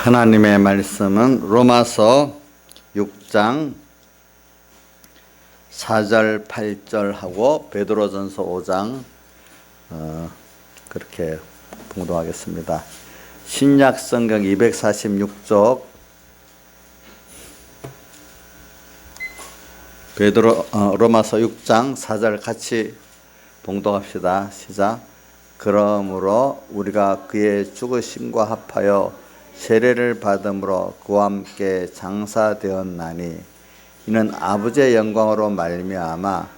하나님의 말씀은 로마서 6장 4절 8절하고 베드로전서 5장 그렇게 봉독하겠습니다. 신약 성경 246쪽 로마서 6장 4절 같이 봉독합시다. 시작. 그러므로 우리가 그의 죽으심과 합하여 세례를 받음으로 그와 함께 장사되었나니 이는 아버지의 영광으로 말미암아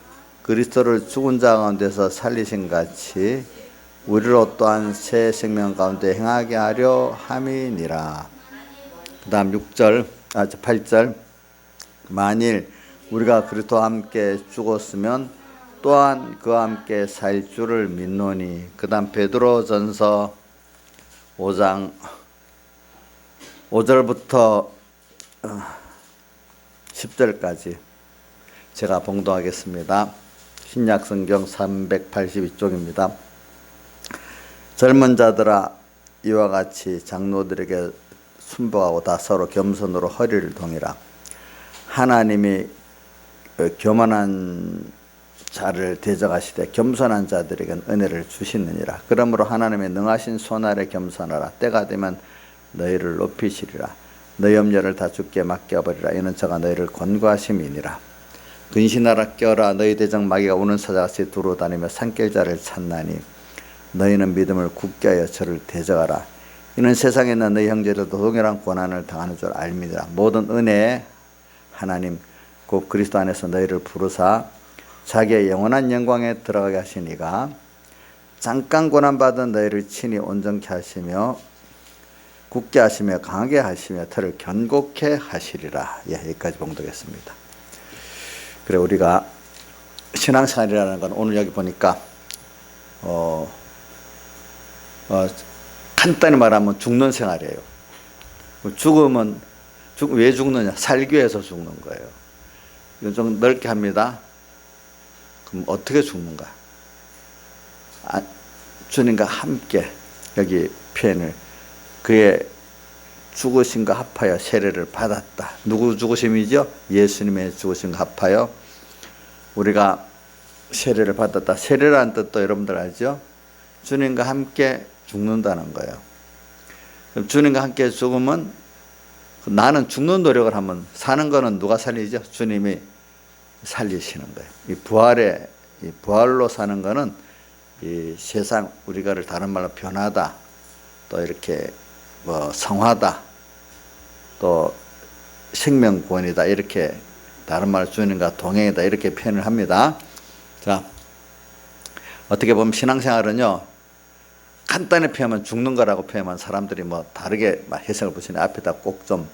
그리스도를 죽은 자 가운데서 살리신 같이 우리로 또한 새 생명 가운데 행하게 하려 함이니라. 그 다음 8절 만일 우리가 그리스도와 함께 죽었으면 또한 그와 함께 살 줄을 믿노니. 그 다음 베드로전서 5장 5절부터 10절까지 제가 봉독하겠습니다. 신약성경 382쪽입니다. 젊은 자들아 이와 같이 장로들에게 순복하고 다 서로 겸손으로 허리를 동이라. 하나님이 교만한 자를 대적하시되 겸손한 자들에게는 은혜를 주시느니라. 그러므로 하나님의 능하신 손아래 겸손하라. 때가 되면 너희를 높이시리라. 너희 염려를 다 주께 맡겨버리라. 이는 저가 너희를 권고하심이니라. 근신하라 껴라. 너희 대적 마귀가 우는 사자같이 두루다니며 산길자를 찾나니 너희는 믿음을 굳게 하여 저를 대적하라. 이는 세상에 있는 너희 형제들도 동일한 고난을 당하는 줄 알미니라. 모든 은혜에 하나님 곧 그리스도 안에서 너희를 부르사 자기의 영원한 영광에 들어가게 하시니가 잠깐 고난받은 너희를 친히 온전케 하시며 굳게 하시며 강하게 하시며 터를 견고케 하시리라. 예, 여기까지 봉독했습니다. 그래, 우리가 신앙생활이라는 건 오늘 여기 보니까 간단히 말하면 죽는 생활이에요. 죽으면 왜 죽느냐? 살기 위해서 죽는 거예요. 이건 좀 넓게 합니다. 그럼 어떻게 죽는가? 주님과 함께, 여기 표현을 그의 죽으심과 합하여 세례를 받았다. 누구 죽으심이죠? 예수님의 죽으심과 합하여 우리가 세례를 받았다. 세례라는 뜻도 여러분들 알죠? 주님과 함께 죽는다는 거예요. 그럼 주님과 함께 죽으면 나는 죽는 노력을 하면 사는 거는 누가 살리죠? 주님이 살리시는 거예요. 이 부활로 사는 거는 이 세상 우리가를 다른 말로 변하다, 또 이렇게 성화다, 또 생명구원이다, 이렇게 다른 말로 주님과 동행이다, 이렇게 표현을 합니다. 자, 어떻게 보면 신앙생활은요, 간단히 표현하면 죽는 거라고 표현하면 사람들이 다르게 해석을 붙이는 앞에다 꼭 좀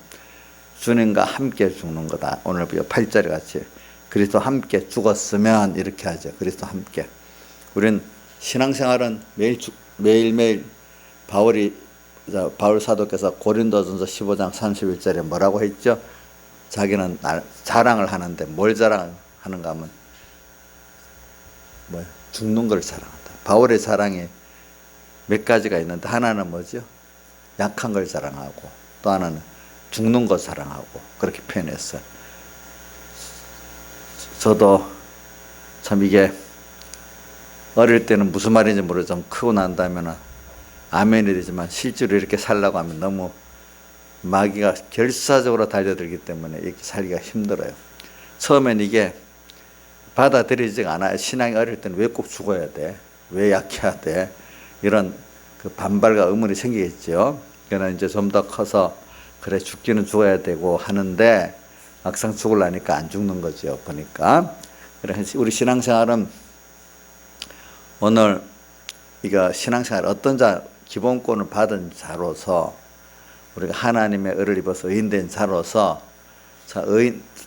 주님과 함께 죽는 거다. 오늘 8절에 같이 그리스도 함께 죽었으면 이렇게 하죠. 그리스도 함께. 우리는 신앙생활은 매일매일 바울 사도께서 고린도전서 15장 31절에 뭐라고 했죠? 자기는 자랑을 하는데 뭘 자랑하는가 하면 죽는 걸 자랑한다. 바울의 자랑이 몇 가지가 있는데 하나는 뭐죠? 약한 걸 자랑하고 또 하나는 죽는 것 자랑하고 그렇게 표현했어요. 저도 참 이게 어릴 때는 무슨 말인지 모르죠. 좀 크고 난다면 아멘이 되지만 실제로 이렇게 살려고 하면 너무 마귀가 결사적으로 달려들기 때문에 이렇게 살기가 힘들어요. 처음엔 이게 받아들이지가 않아요. 신앙이 어릴 때는 왜 꼭 죽어야 돼? 왜 약해야 돼? 이런 그 반발과 의문이 생기겠죠. 그러나 이제 좀 더 커서 그래 죽기는 죽어야 되고 하는데 막상 죽으려니까 안 죽는 거죠. 보니까. 그래서 우리 신앙생활은 오늘 이거 신앙생활 어떤 자 기본권을 받은 자로서 우리가 하나님의 의를 입어서 의인된 자로서 자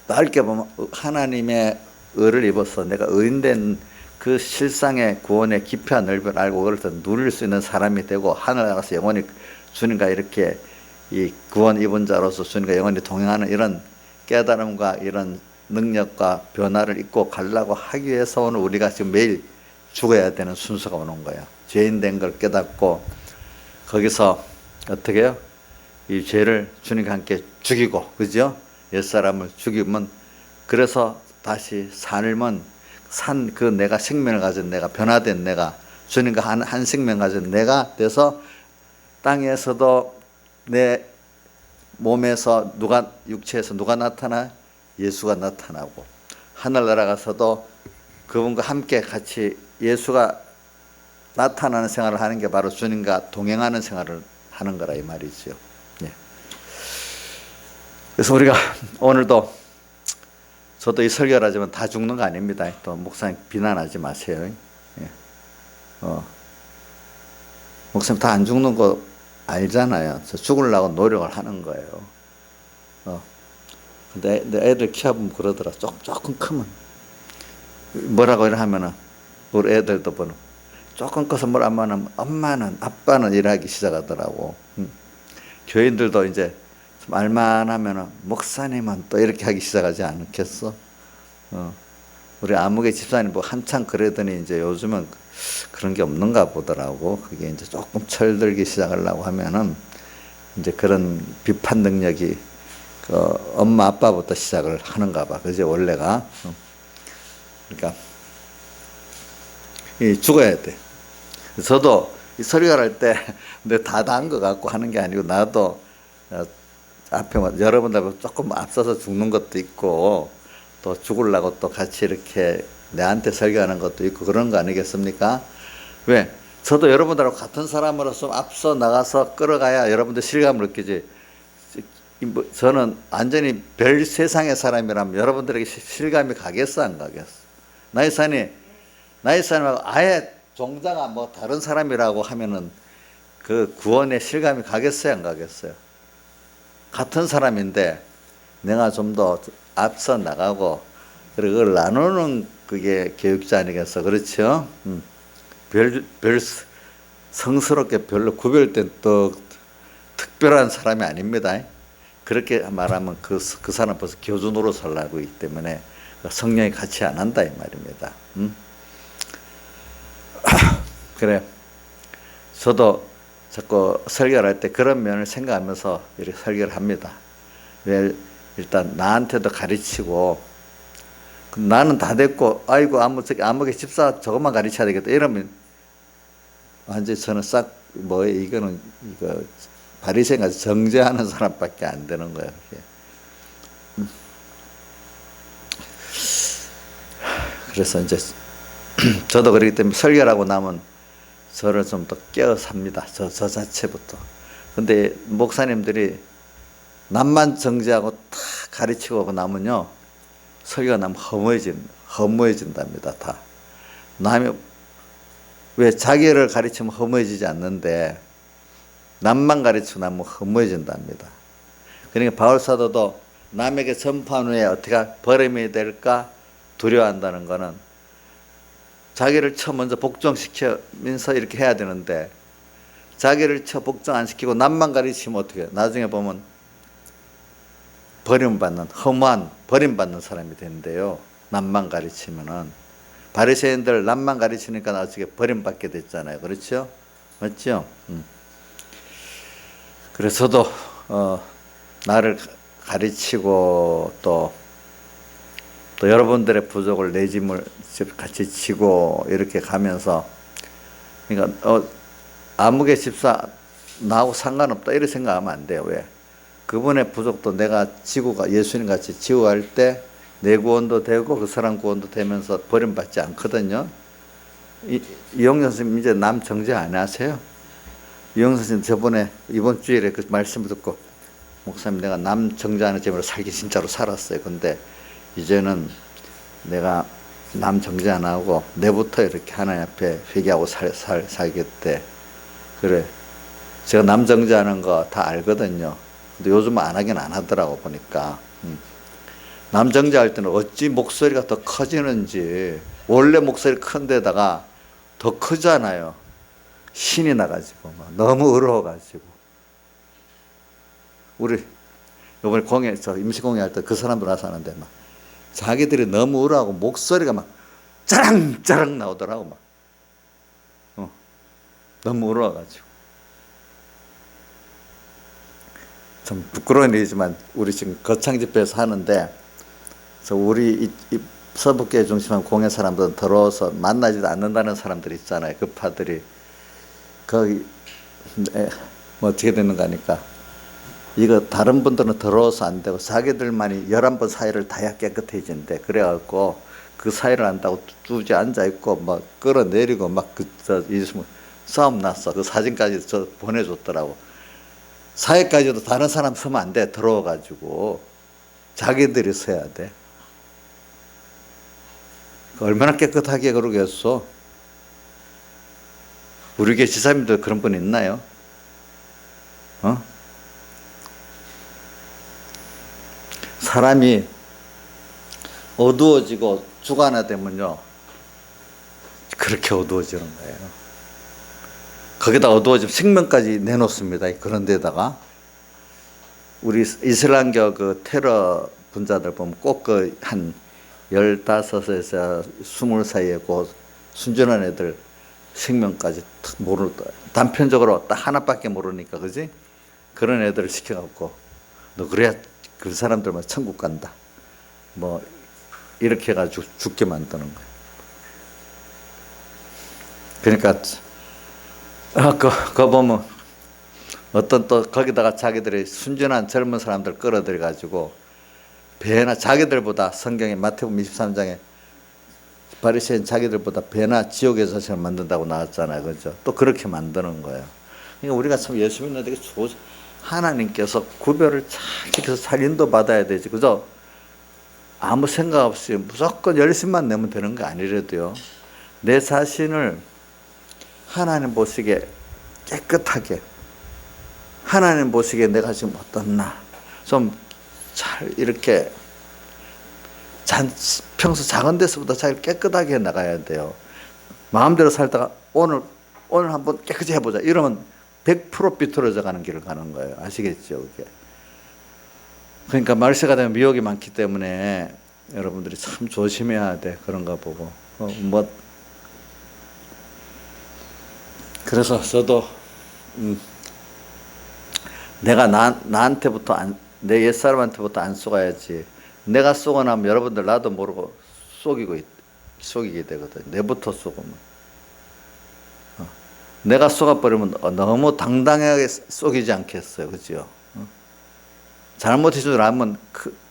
넓게 보면 하나님의 의를 입어서 내가 의인된 그 실상의 구원의 깊이와 넓이를 알고 그걸 더 누릴 수 있는 사람이 되고 하늘 나라서 영원히 주님과 이렇게 이 구원 입은 자로서 주님과 영원히 동행하는 이런 깨달음과 이런 능력과 변화를 입고 가려고 하기 위해서 오늘 우리가 지금 매일 죽어야 되는 순서가 오는 거예요. 죄인 된 걸 깨닫고 거기서 어떻게 해요? 이 죄를 주님과 함께 죽이고, 그죠? 옛사람을 죽이면, 그래서 다시 삶은 그 내가 생명을 가진 내가, 변화된 내가, 주님과 한 생명 가진 내가 돼서 땅에서도 내 몸에서 육체에서 누가 나타나? 예수가 나타나고, 하늘나라 가서도 그분과 함께 같이 예수가 나타나는 생활을 하는 게 바로 주님과 동행하는 생활을 하는 거라 이 말이죠. 예. 그래서 우리가 오늘도, 저도 이 설교를 하지만 다 죽는 거 아닙니다. 또 목사님 비난하지 마세요. 예. 목사님 다 안 죽는 거 알잖아요. 저 죽으려고 노력을 하는 거예요. 근데 애들 키워보면 그러더라. 조금 크면 뭐라고 하면은, 우리 애들도 보는, 조금 커서 뭘 하면은 엄마는 아빠는 일하기 시작하더라고. 교인들도 이제 좀 알만하면은 목사님은 또 이렇게 하기 시작하지 않겠어? 우리 아무개 집사님 뭐 한참 그러더니 이제 요즘은 그런 게 없는가 보더라고. 그게 이제 조금 철들기 시작하려고 하면은 이제 그런 비판 능력이 엄마 아빠부터 시작을 하는가 봐. 그죠? 원래가. 그러니까 죽어야 돼. 저도 이 설교를 할 때 근데 다 한 것 같고 하는 게 아니고, 나도 앞에 여러분들 조금 앞서서 죽는 것도 있고, 또 죽으려고 또 같이 이렇게 내한테 설교하는 것도 있고 그런 거 아니겠습니까? 왜? 저도 여러분들하고 같은 사람으로서 앞서 나가서 끌어가야 여러분들 실감을 느끼지. 저는 완전히 별 세상의 사람이라면 여러분들에게 실감이 가겠어, 안 가겠어? 나의 사람하고 아예 종자가 뭐 다른 사람이라고 하면은 그 구원의 실감이 가겠어요, 안 가겠어요? 같은 사람인데 내가 좀 더 앞서 나가고, 그리고 그걸 나누는 그게 교육자 아니겠어? 그렇죠? 별 성스럽게 별로 구별된 또 특별한 사람이 아닙니다. 그렇게 말하면 그 사람 벌써 교주 노릇을 하고 있기 때문에 성령이 같이 안 한다 이 말입니다. 그래. 저도 자꾸 설교를 할 때 그런 면을 생각하면서 이렇게 설교를 합니다. 왜? 일단 나한테도 가르치고, 나는 다 됐고, 아이고 아무개 집사 저것만 가르쳐야 되겠다 이러면 완전히 저는 싹 이거 바리새인같이 정죄하는 사람밖에 안 되는 거예요. 그래서 이제 저도 그렇기 때문에 설교를 하고 나면 저를 좀 더 깨어서 합니다. 저 자체부터. 근데 목사님들이 남만 정죄하고 다 가르치고 하고 나면요, 설교가 나면 허무해진답니다. 다. 남이 왜 자기를 가르치면 허무해지지 않는데 남만 가르치고 나면 허무해진답니다. 그러니까 바울 사도도 남에게 전파한 후에 어떻게 버림이 될까 두려워한다는 것은 자기를 먼저 복종시키면서 이렇게 해야 되는데, 자기를 복종 안 시키고 남만 가르치면 어떻게 해요? 나중에 보면 허무한 버림받는 사람이 되는데요. 남만 가르치면은. 바리새인들 남만 가르치니까 나중에 버림받게 됐잖아요. 그렇죠? 맞죠? 그래서 저도 나를 가르치고 또 여러분들의 부족을 내 짐을 같이 지고 이렇게 가면서, 그러니까 아무개 집사 나하고 상관없다 이렇게 생각하면 안 돼요. 왜? 그분의 부족도 내가 예수님 같이 지고 갈 때 내 구원도 되고 그 사람 구원도 되면서 버림받지 않거든요. 이용영 선생님 이제 남 정죄 안 하세요? 이용영 선생님 저번에 이번 주일에 그 말씀을 듣고, 목사님 내가 남 정죄하는 재미로 살기 진짜로 살았어요. 근데 이제는 내가 남 정죄 안 하고 내부터 이렇게 하나님 앞에 회개하고 살겠대. 그래. 제가 남 정죄하는 거 다 알거든요. 근데 요즘은 안 하긴 안 하더라고 보니까. 남 정죄할 때는 어찌 목소리가 더 커지는지, 원래 목소리 큰 데다가 더 크잖아요. 신이 나가지고 너무 어려워가지고. 우리 이번에 임시공예 할 때 그 사람들 와서 하는데 막 자기들이 너무 우울하고 목소리가 막 짜랑짜랑 나오더라고. 너무 우울해가지고. 좀 부끄러운 일이지만 우리 지금 거창 집회에서 하는데, 그래서 우리 이 서북교회 중심한 공회 사람들은 더러워서 만나지도 않는다는 사람들이 있잖아요. 그 파들이 거기 뭐 어떻게 되는 거니까, 이거 다른 분들은 더러워서 안 되고 자기들만이 11번 사이를 다야 깨끗해진대. 그래갖고 그 사이를 안다고 쭈지 앉아있고 막 끌어내리고 막 싸움 났어. 그 사진까지 저 보내줬더라고. 사회까지도 다른 사람 서면 안 돼. 더러워가지고 자기들이 서야 돼. 얼마나 깨끗하게 그러겠어. 우리 교회 지사님들 그런 분 있나요? 사람이 어두워지고 주간화되면요, 그렇게 어두워지는 거예요. 거기다 어두워지면 생명까지 내놓습니다. 그런 데다가 우리 이슬람교 그 테러 분자들 보면 꼭 그 한 15에서 20 사이에 그 순전한 애들 생명까지 단편적으로 딱 하나밖에 모르니까, 그지? 그런 애들을 시켜갖고 너 그래야 그 사람들만 천국 간다, 뭐 이렇게 해가지고 죽게 만드는 거예요. 그러니까 그 보면 어떤 또 거기다가 자기들이 순전한 젊은 사람들 끌어들여 가지고 배나 자기들보다, 성경에 마태복음 23장에 바리새인 자기들보다 배나 지옥의 자식을 만든다고 나왔잖아요. 그죠? 또 그렇게 만드는 거예요. 그러니까 우리가 참 예수 믿는 되게 하나님께서 구별을 잘 지켜서 잘 인도받아야 되지. 그죠? 아무 생각 없이 무조건 열심만 내면 되는 거 아니래도요, 내 자신을 하나님 보시기에 깨끗하게, 하나님 보시기에 내가 지금 어떻나 좀 잘 이렇게 평소 작은 데서보다 잘 깨끗하게 나가야 돼요. 마음대로 살다가 오늘 한번 깨끗이 해보자 이러면 100% 비틀어져 가는 길을 가는 거예요. 아시겠죠? 그게. 그러니까 말세가 되면 미혹이 많기 때문에 여러분들이 참 조심해야 돼. 그런 거 보고 그래서 저도 내가 나한테부터 내 옛사람한테부터 안 쏘가야지. 내가 쏘고 나면 여러분들 나도 모르고 속이게 되거든. 내부터 쏘고면. 내가 쏘가버리면 너무 당당하게 쏘기지 않겠어요. 그죠? 잘못해 줄 알면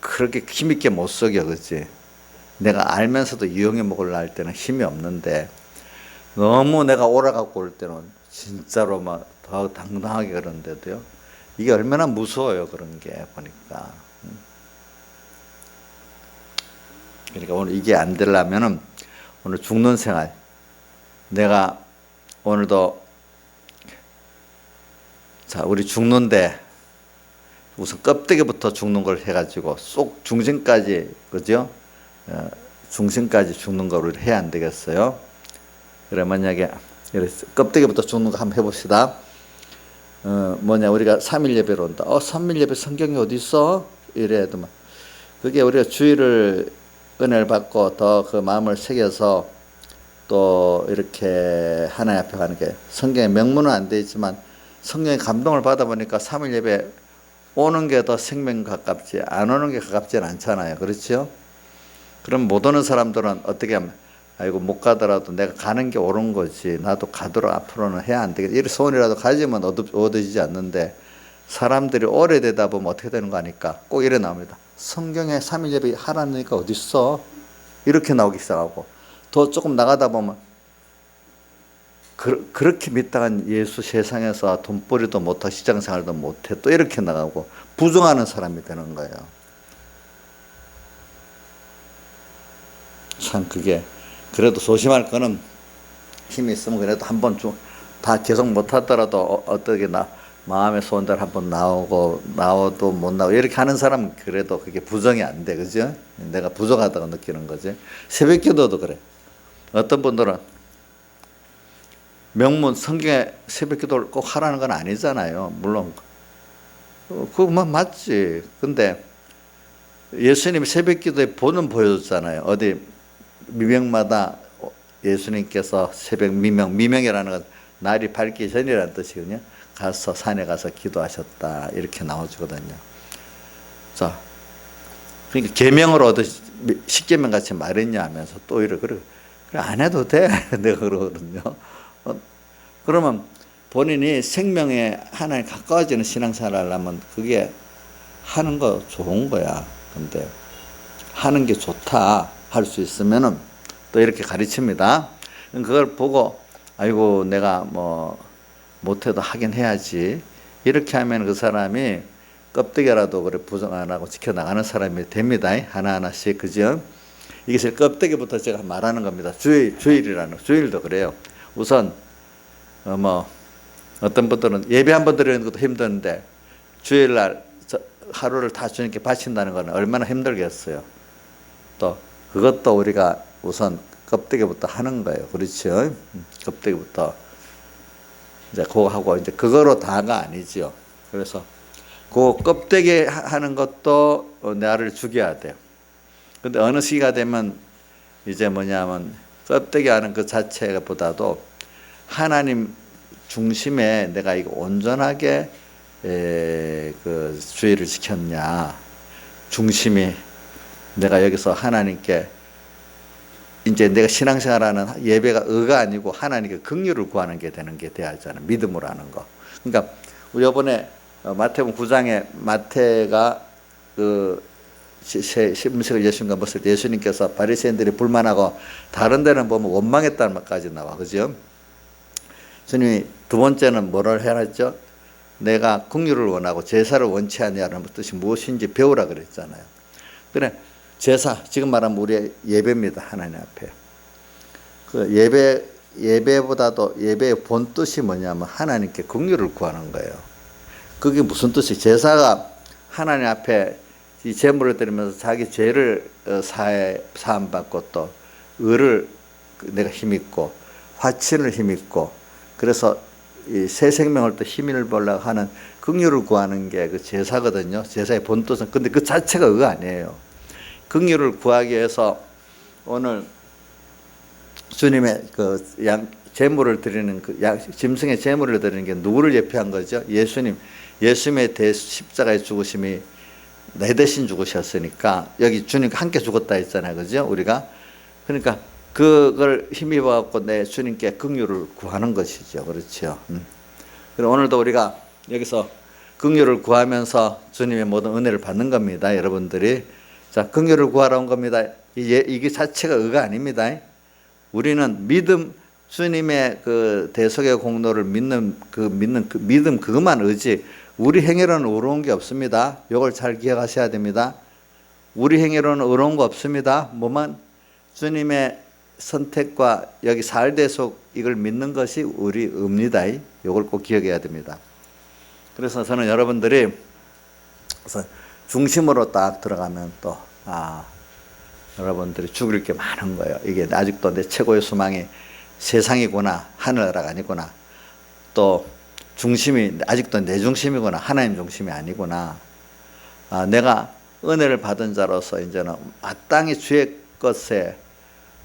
그렇게 힘있게 못 쏘겨. 그지? 내가 알면서도 이용해 먹으려 할 때는 힘이 없는데, 너무 내가 오라갖고 올 때는 진짜로 막 더 당당하게 그러는데도요, 이게 얼마나 무서워요. 그런 게 보니까. 그러니까 오늘 이게 안 되려면은 오늘 죽는 생활, 내가 오늘도 자 우리 죽는데 우선 껍데기부터 죽는 걸 해가지고 쏙 중심까지, 그죠? 중심까지 죽는 거를 해야 안 되겠어요? 그래 만약에 껍데기부터 죽는 거 한번 해봅시다. 우리가 3일 예배로 온다. 3일 예배 성경이 어디 있어? 이래도 막 그게 우리가 주의를 은혜를 받고 더 그 마음을 새겨서 또 이렇게 하나님 앞에 가는 게, 성경에 명문은 안 돼 있지만 성경의 감동을 받아 보니까 3일 예배 오는 게 더 생명 가깝지 안 오는 게 가깝지는 않잖아요. 그렇죠? 그럼 못 오는 사람들은 어떻게 하면, 아이고 못 가더라도 내가 가는 게 옳은 거지, 나도 가도록 앞으로는 해야 안 되겠다, 이런 소원이라도 가지면 얻어지지 않는데, 사람들이 오래되다 보면 어떻게 되는 거 아니까 꼭 이래 나옵니다. 성경에 3일 예배 하라니까 어딨어? 이렇게 나오기 시작하고, 더 조금 나가다 보면 그렇게 미당한 예수 세상에서 돈벌이도 못하고 시장생활도 못해 또 이렇게 나가고 부정하는 사람이 되는 거예요. 참 그게, 그래도 조심할 거는 힘이 있으면 그래도 한번 다 계속 못하더라도 어떻게 마음의 소원대로 한번 나와도 못 나오고 이렇게 하는 사람은 그래도 그게 부정이 안 돼. 그죠? 내가 부족하다고 느끼는 거지. 새벽 기도도 그래. 어떤 분들은 명문 성경에 새벽 기도를 꼭 하라는 건 아니잖아요. 물론 그거 맞지. 근데 예수님이 새벽 기도에 본은 보여줬잖아요. 어디 미명마다 예수님께서 새벽 미명이라는 건 날이 밝기 전이라는 뜻이거든요. 가서 산에 가서 기도하셨다 이렇게 나와주거든요. 자, 그러니까 계명을 얻으 십계명 같이 말했냐 하면서 또 이래 그래 안 해도 돼 내가 그러거든요. 그러면 본인이 생명에 하나님 가까워지는 신앙생활을 하려면 그게 하는 거 좋은 거야. 근데 하는 게 좋다 할 수 있으면은 또 이렇게 가르칩니다. 그걸 보고 아이고 내가 뭐 못해도 하긴 해야지 이렇게 하면 그 사람이 껍데기라도 그래 부정 안 하고 지켜나가는 사람이 됩니다. 하나하나씩 그죠? 이게 껍데기부터 제가 말하는 겁니다. 주일도 그래요. 우선 뭐 어떤 분들은 예배 한 번 드리는 것도 힘드는데 주일날 하루를 다 주님께 바친다는 것은 얼마나 힘들겠어요. 또 그것도 우리가 우선 껍데기부터 하는 거예요. 그렇죠? 껍데기부터 이제 그거 하고 이제 그거로 다가 아니죠. 그래서 그 껍데기 하는 것도 나를 죽여야 돼요. 근데 어느 시기가 되면 이제 뭐냐면 껍데기 하는 그 자체보다도 하나님 중심에 내가 이거 온전하게 그 주의를 지켰냐. 중심이 내가 여기서 하나님께 이제 내가 신앙생활하는 예배가 의가 아니고 하나님께 긍휼을 구하는 게 되는 게 돼야 하잖아요. 믿음으로 하는 거. 그러니까 우리 이번에 마태복음 9장에 마태가 그 음식을 예수님과 먹을 때 예수님께서 바리새인들이 불만하고 다른 데는 보면 원망했다는 말까지 나와. 그죠? 주님이 두 번째는 뭐를 해놨죠? 내가 긍휼을 원하고 제사를 원치 아니하라는 뜻이 무엇인지 배우라 그랬잖아요. 그래 제사 지금 말하면 우리의 예배입니다. 하나님 앞에. 그 예배보다도 예배의 본 뜻이 뭐냐면 하나님께 긍휼을 구하는 거예요. 그게 무슨 뜻이? 제사가 하나님 앞에 이 제물을 드리면서 자기 죄를 사함 받고 또 의를 내가 힘입고 화친을 힘입고 그래서 이 새 생명을 또 힘을 보려고 하는 긍휼을 구하는 게 그 제사거든요. 제사의 본 뜻은 근데 그 자체가 의가 아니에요. 긍휼을 구하기 위해서 오늘 주님의 그 제물을 드리는 그 짐승의 제물을 드리는 게 누구를 예표한 거죠? 예수님의 십자가의 죽으심이 내 대신 죽으셨으니까 여기 주님과 함께 죽었다 했잖아요. 그죠? 우리가. 그러니까 그걸 힘입어 갖고 내 주님께 긍휼을 구하는 것이죠. 그렇죠. 그리고 오늘도 우리가 여기서 긍휼을 구하면서 주님의 모든 은혜를 받는 겁니다. 여러분들이. 자, 긍휼을 구하러 온 겁니다. 이게 자체가 의가 아닙니다. 우리는 믿음, 주님의 그 대속의 공로를 믿는 그 믿음 그것만 의지. 우리 행위로는 의로운 게 없습니다. 이걸 잘 기억하셔야 됩니다. 우리 행위로는 의로운 거 없습니다. 뭐만 주님의 선택과 여기 살대속 이걸 믿는 것이 우리 의입니다. 이걸 꼭 기억해야 됩니다. 그래서 저는 여러분들이 중심으로 딱 들어가면 또 여러분들이 죽을 게 많은 거예요. 이게 아직도 내 최고의 소망이 세상이구나 하늘나라가 아니구나 또 중심이 아직도 내 중심이구나 하나님 중심이 아니구나 내가 은혜를 받은 자로서 이제는 마땅히 주의 것에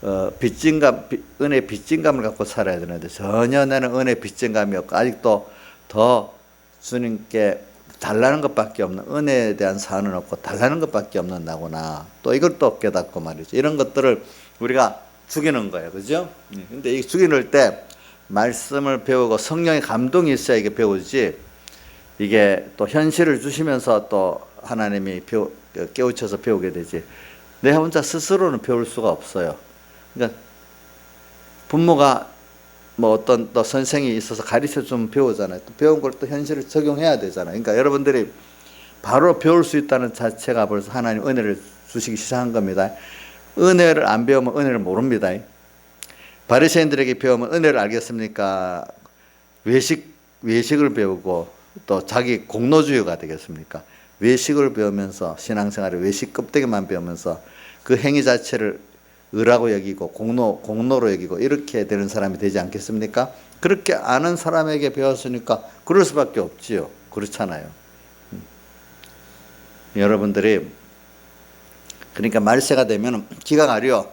은혜 빚진감을 갖고 살아야 되는데 전혀 나는 은혜 빚진감이 없고 아직도 더 주님께 달라는 것밖에 없는 은혜에 대한 사안은 없고 달라는 것밖에 없는 나구나 또 이걸 또 깨닫고 말이죠. 이런 것들을 우리가 죽이는 거예요. 그죠? 근데 이 죽이는 때 말씀을 배우고 성령의 감동이 있어야 이게 배우지 이게 또 현실을 주시면서 또 하나님이 깨우쳐서 배우게 되지 내 혼자 스스로는 배울 수가 없어요. 그러니까 부모가 뭐 어떤 또 선생이 있어서 가르쳐 좀 배우잖아요. 또 배운 걸 또 현실을 적용해야 되잖아요. 그러니까 여러분들이 바로 배울 수 있다는 자체가 벌써 하나님 은혜를 주시기 시작한 겁니다. 은혜를 안 배우면 은혜를 모릅니다. 바리새인들에게 배우면 은혜를 알겠습니까? 외식을 배우고 또 자기 공로주의가 되겠습니까? 외식을 배우면서 신앙생활에 외식 껍데기만 배우면서 그 행위 자체를 의라고 여기고 공로로 여기고 이렇게 되는 사람이 되지 않겠습니까? 그렇게 아는 사람에게 배웠으니까 그럴 수밖에 없지요. 그렇잖아요. 여러분들이 그러니까 말세가 되면 기가 가려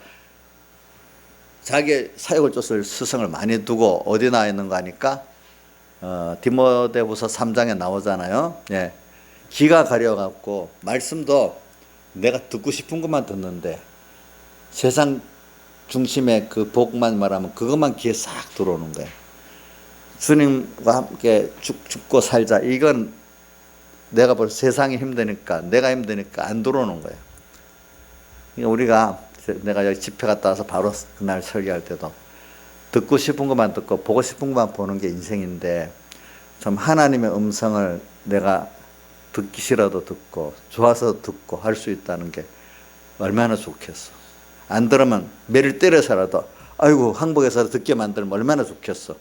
자기 사역을 쫓을 스승을 많이 두고 어디 나와 있는 거 아니까 디모데후서 3장에 나오잖아요. 예. 귀가 가려갖고 말씀도 내가 듣고 싶은 것만 듣는데 세상 중심의 그 복만 말하면 그것만 귀에 싹 들어오는 거예요. 주님과 함께 죽고 살자. 이건 내가 볼 세상이 힘드니까 내가 힘드니까 안 들어오는 거예요. 그러니까 우리가 내가 여기 집회 갔다 와서 바로 그날 설교할 때도 듣고 싶은 것만 듣고 보고 싶은 것만 보는 게 인생인데 좀 하나님의 음성을 내가 듣기 싫어도 듣고 좋아서 듣고 할 수 있다는 게 얼마나 좋겠어. 안 들으면 매를 때려서라도 아이고 항복해서 듣게 만들면 얼마나 좋겠어.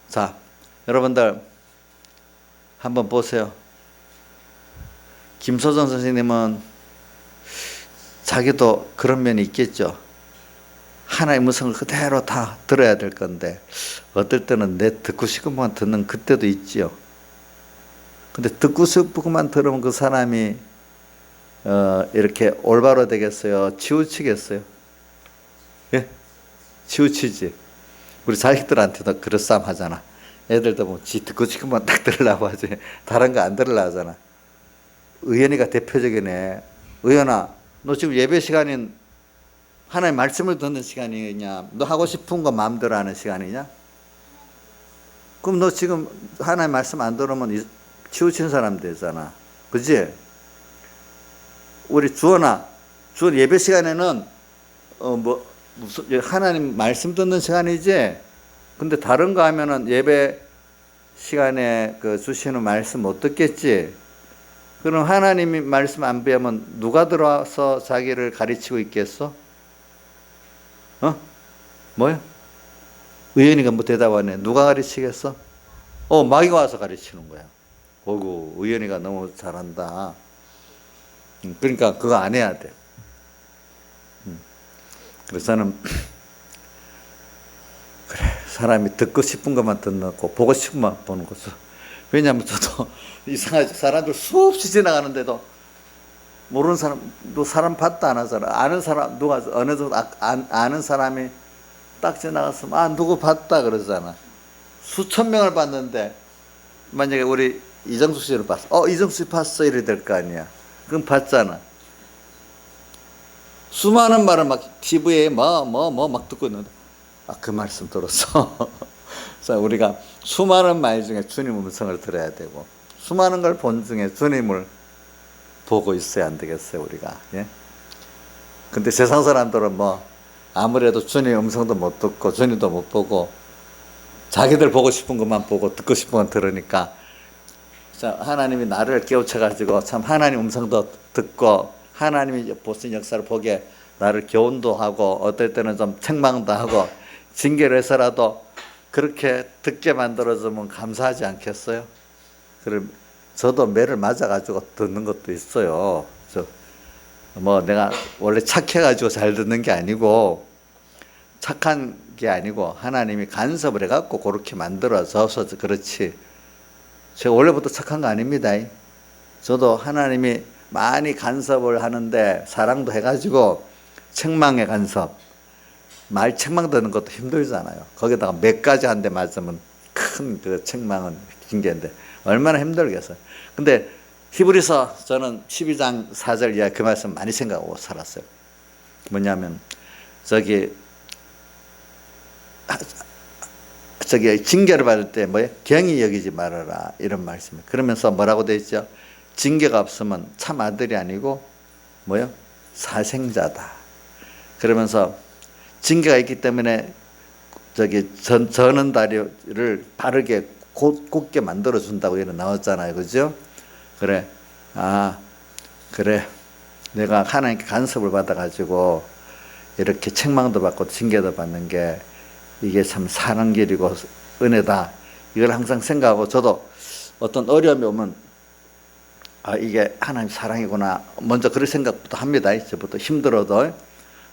자, 여러분들 한번 보세요. 김소정 선생님은 자기도 그런 면이 있겠죠. 하나의 음성을 그대로 다 들어야 될 건데 어떨 때는 내 듣고 싶은 것만 듣는 그때도 있지요. 근데 듣고 싶은 것만 들으면 그 사람이 이렇게 올바로 되겠어요? 치우치겠어요? 예? 치우치지. 우리 자식들한테도 그럴싸움 하잖아. 애들도 뭐 지 듣고 싶은 것만 딱 들으려고 하지 다른 거 안 들으려고 하잖아. 의연이가 대표적이네. 의연아, 너 지금 예배 시간인 하나님 말씀을 듣는 시간이냐? 너 하고 싶은 거 마음대로 하는 시간이냐? 그럼 너 지금 하나님 말씀 안 들으면 치우친 사람 되잖아. 그치? 우리 주원 예배 시간에는 무슨 하나님 말씀 듣는 시간이지? 근데 다른 거 하면은 예배 시간에 그 주시는 말씀 못 듣겠지? 그럼 하나님이 말씀 안 배우면 누가 들어와서 자기를 가르치고 있겠어? 뭐야? 의연이가 뭐 대답하네. 누가 가르치겠어? 마귀가 와서 가르치는 거야. 어구, 의연이가 너무 잘한다. 그러니까 그거 안 해야 돼. 그래서 저는 그래, 사람이 듣고 싶은 것만 듣는 거, 보고 싶은 것만 보는 거죠. 왜냐하면 저도 이상하죠. 사람들 수없이 지나가는데도 모르는 사람, 너 사람 봤다 안 하잖아. 아는 사람, 누가 어느 정도 아는 사람이 딱 지나갔으면 누구 봤다 그러잖아. 수천 명을 봤는데 만약에 우리 이정숙 씨를 봤어. 이정숙 씨 봤어 이래 될 거 아니야. 그럼 봤잖아. 수많은 말을 막 TV에 막 듣고 있는데 그 말씀 들었어. 그래서 우리가 수많은 말 중에 주님 음성을 들어야 되고 수많은 걸 본 중에 주님을 보고 있어야 안 되겠어요, 우리가. 예? 근데 세상 사람들은 아무래도 주님 음성도 못 듣고 주님도 못 보고 자기들 보고 싶은 것만 보고 듣고 싶은 건 들으니까 하나님이 나를 깨우쳐가지고 참 하나님 음성도 듣고 하나님이 보신 역사를 보게 나를 교훈도 하고 어떨 때는 좀 책망도 하고 징계를 해서라도 그렇게 듣게 만들어주면 감사하지 않겠어요? 그럼 저도 매를 맞아가지고 듣는 것도 있어요. 내가 원래 착해가지고 잘 듣는 게 아니고 착한 게 아니고 하나님이 간섭을 해갖고 그렇게 만들어져서 그렇지. 제가 원래부터 착한 거 아닙니다. 저도 하나님이 많이 간섭을 하는데 사랑도 해가지고 책망의 간섭, 말 책망 듣는 것도 힘들잖아요. 거기다가 몇 가지 한 대 맞으면 큰 그 책망은 징계인데 얼마나 힘들겠어요. 근데 히브리서 저는 12장 4절 이하 그 말씀 많이 생각하고 살았어요. 뭐냐면 징계를 받을 때 경히 여기지 말아라 이런 말씀이에요. 그러면서 뭐라고 되어 있죠? 징계가 없으면 참 아들이 아니고 사생자다. 그러면서 징계가 있기 때문에 저는 다리를 바르게 곧게 만들어 준다고 이런 나왔잖아요. 그죠? 그래. 그래. 내가 하나님께 간섭을 받아가지고 이렇게 책망도 받고 징계도 받는 게 이게 참 사는 길이고 은혜다. 이걸 항상 생각하고 저도 어떤 어려움이 오면 이게 하나님 사랑이구나. 먼저 그런 생각부터 합니다. 저부터 힘들어도.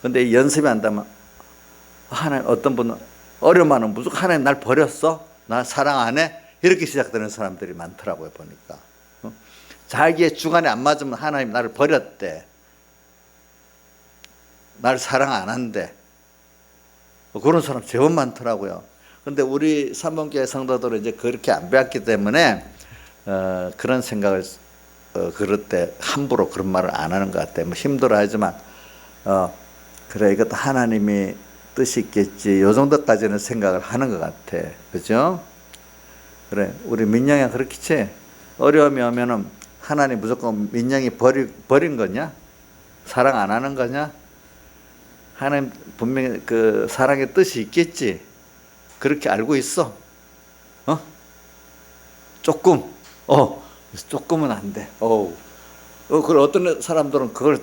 근데 연습이 안 되면 하나님 어떤 분은 어려움하면 무조건 하나님 날 버렸어? 나 사랑 안 해? 이렇게 시작되는 사람들이 많더라고요. 보니까. 자기의 주관에 안 맞으면 하나님 나를 버렸대. 나를 사랑 안 한대. 그런 사람 제법 많더라고요. 근데 우리 삼봉교회 성도들은 이제 그렇게 안 배웠기 때문에 그런 생각을 그럴 때 함부로 그런 말을 안 하는 것 같아요. 뭐 힘들어하지만 그래 이것도 하나님이 뜻이 있겠지. 요 정도까지는 생각을 하는 것 같아. 그죠? 그래 우리 민영이 그렇겠지. 어려움이 오면은 하나님 무조건 민영이 버린 거냐? 사랑 안 하는 거냐? 하나님 분명히 그 사랑의 뜻이 있겠지. 그렇게 알고 있어. 조금은 안 돼. 그걸 어떤 사람들은 그걸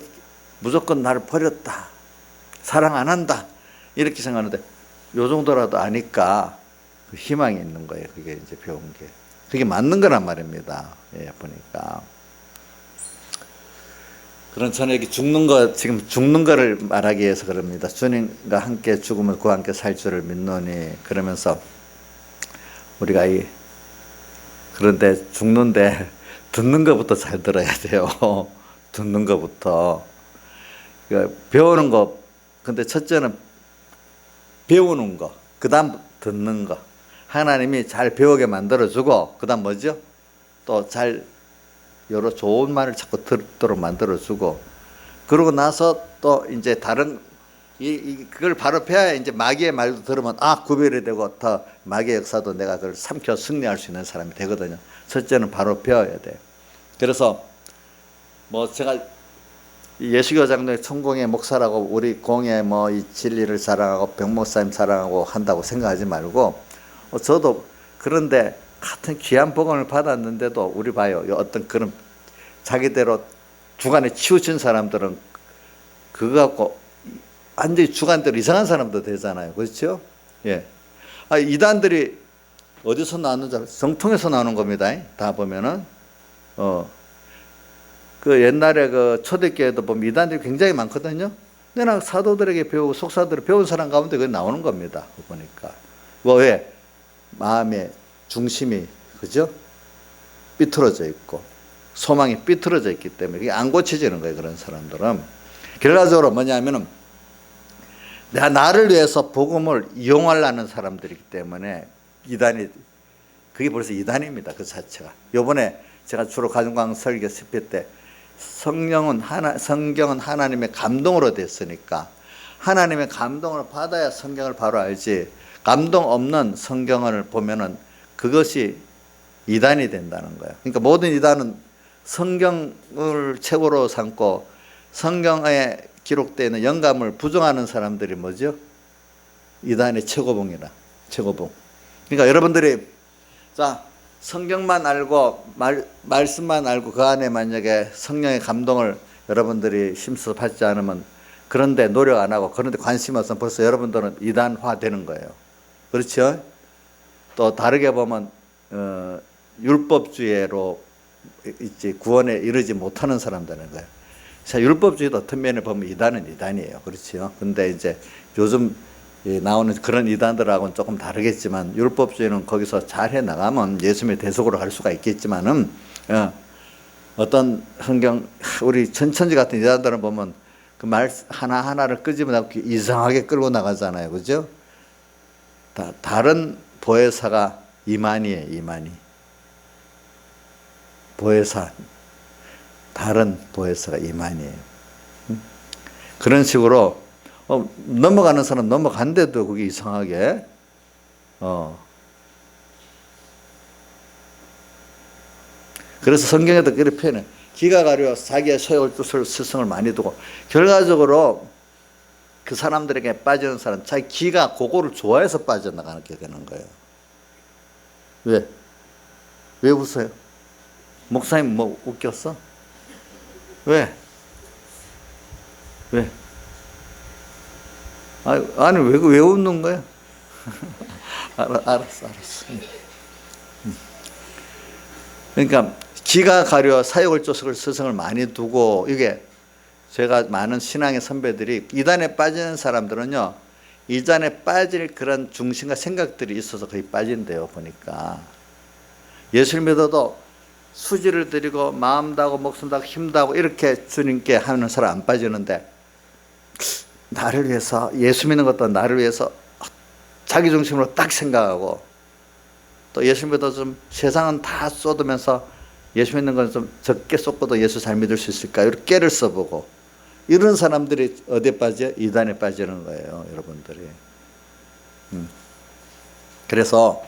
무조건 나를 버렸다. 사랑 안 한다. 이렇게 생각하는데 요 정도라도 아니까 그 희망이 있는 거예요. 그게 이제 배운 게. 그게 맞는 거란 말입니다. 예, 보니까. 그런 저녁에 지금 죽는 거를 말하기 위해서 그럽니다. 주님과 함께 죽으면 그와 함께 살 줄을 믿노니 그러면서 우리가 그런데 죽는데 듣는 것부터 잘 들어야 돼요. 듣는 것부터. 그러니까 배우는 거. 근데 첫째는 배우는 거. 그 다음 듣는 거. 하나님이 잘 배우게 만들어주고 그 다음 뭐죠? 또 잘 여러 좋은 말을 자꾸 듣도록 만들어주고 그러고 나서 또 이제 다른 그걸 바로 배워야 이제 마귀의 말도 들으면 구별이 되고 더 마귀의 역사도 내가 그걸 삼켜 승리할 수 있는 사람이 되거든요. 첫째는 바로 배워야 돼요. 그래서 뭐 제가 예수교 장로의 천공의 목사라고 우리 공예 뭐 이 진리를 자랑하고 병목사님 자랑하고 한다고 생각하지 말고 저도 그런데 같은 귀한 복음을 받았는데도 우리 봐요. 어떤 그런 자기대로 주관에 치우친 사람들은 그거 갖고 완전히 주관대로 이상한 사람도 되잖아요. 그렇죠? 예. 이단들이 어디서 나오는 줄 정통에서 나오는 겁니다. 다 보면은 그 옛날에 그 초대교회도 보면 이단들이 굉장히 많거든요. 근데 사도들에게 배우고 속사들을 배운 사람 가운데 그게 나오는 겁니다. 보니까 왜? 마음의 중심이 그죠? 삐뚤어져 있고 소망이 삐뚤어져 있기 때문에 그게 안 고쳐지는 거예요. 그런 사람들은 결과적으로 뭐냐면은 내가 나를 위해서 복음을 이용하려는 사람들이기 때문에 그게 벌써 이단입니다. 그 자체가. 요번에 제가 주로 가정강 설교 집회 때 성경은 하나님의 감동으로 됐으니까 하나님의 감동을 받아야 성경을 바로 알지. 감동 없는 성경을 보면은 그것이 이단이 된다는 거예요. 그러니까 모든 이단은 성경을 최고로 삼고 성경에 기록되어 있는 영감을 부정하는 사람들이 뭐죠? 이단의 최고봉이라. 최고봉. 그러니까 여러분들이 성경만 알고 말씀만 알고 그 안에 만약에 성령의 감동을 여러분들이 힘써 받지 않으면 그런데 노력 안 하고 그런데 관심 없으면 벌써 여러분들은 이단화 되는 거예요. 그렇죠? 또 다르게 보면 율법주의로 있지 구원에 이르지 못하는 사람들인 거예요. 자, 율법주의도 어떤 면에 보면 이단은 이단이에요. 그렇죠? 근데 이제 요즘 나오는 그런 이단들하고는 조금 다르겠지만 율법주의는 거기서 잘 해나가면 예수님의 대속으로 갈 수가 있겠지만은 어떤 성경 우리 천천지 같은 이단들은 보면 그 말 하나하나를 끄집어내고 이상하게 끌고 나가잖아요. 그죠? 다른 보혜사가 이만희예요. 이만희. 보혜사. 다른 보혜사가 이만희예요. 그런 식으로 넘어가는 사람 넘어간데도 그게 이상하게 그래서 성경에도 그렇게 표현해. 기가 가려 자기의 소욕을 뜻을 스승을 많이 두고 결과적으로 그 사람들에게 빠지는 사람 자기 기가 그거를 좋아해서 빠져나가게 되는 거예요. 왜? 왜 웃어요? 목사님 뭐 웃겼어? 왜? 왜? 아니 왜 웃는 거야? 알았어. 그러니까 기가 가려 사욕을 쫓을 스승을 많이 두고 이게 제가 많은 신앙의 선배들이 이단에 빠지는 사람들은요 이단에 빠질 그런 중심과 생각들이 있어서 거의 빠진대요. 보니까 예수를 믿어도 수지를 드리고 마음 다하고 목숨 다하고 힘 다하고 이렇게 주님께 하는 사람 안 빠지는데 나를 위해서 예수 믿는 것도 나를 위해서 자기 중심으로 딱 생각하고 또 예수 믿어 좀 세상은 다 쏟으면서 예수 믿는 건 좀 적게 쏟고도 예수 잘 믿을 수 있을까 이렇게 깨를 써보고 이런 사람들이 어디에 빠져? 이단에 빠지는 거예요, 여러분들이. 그래서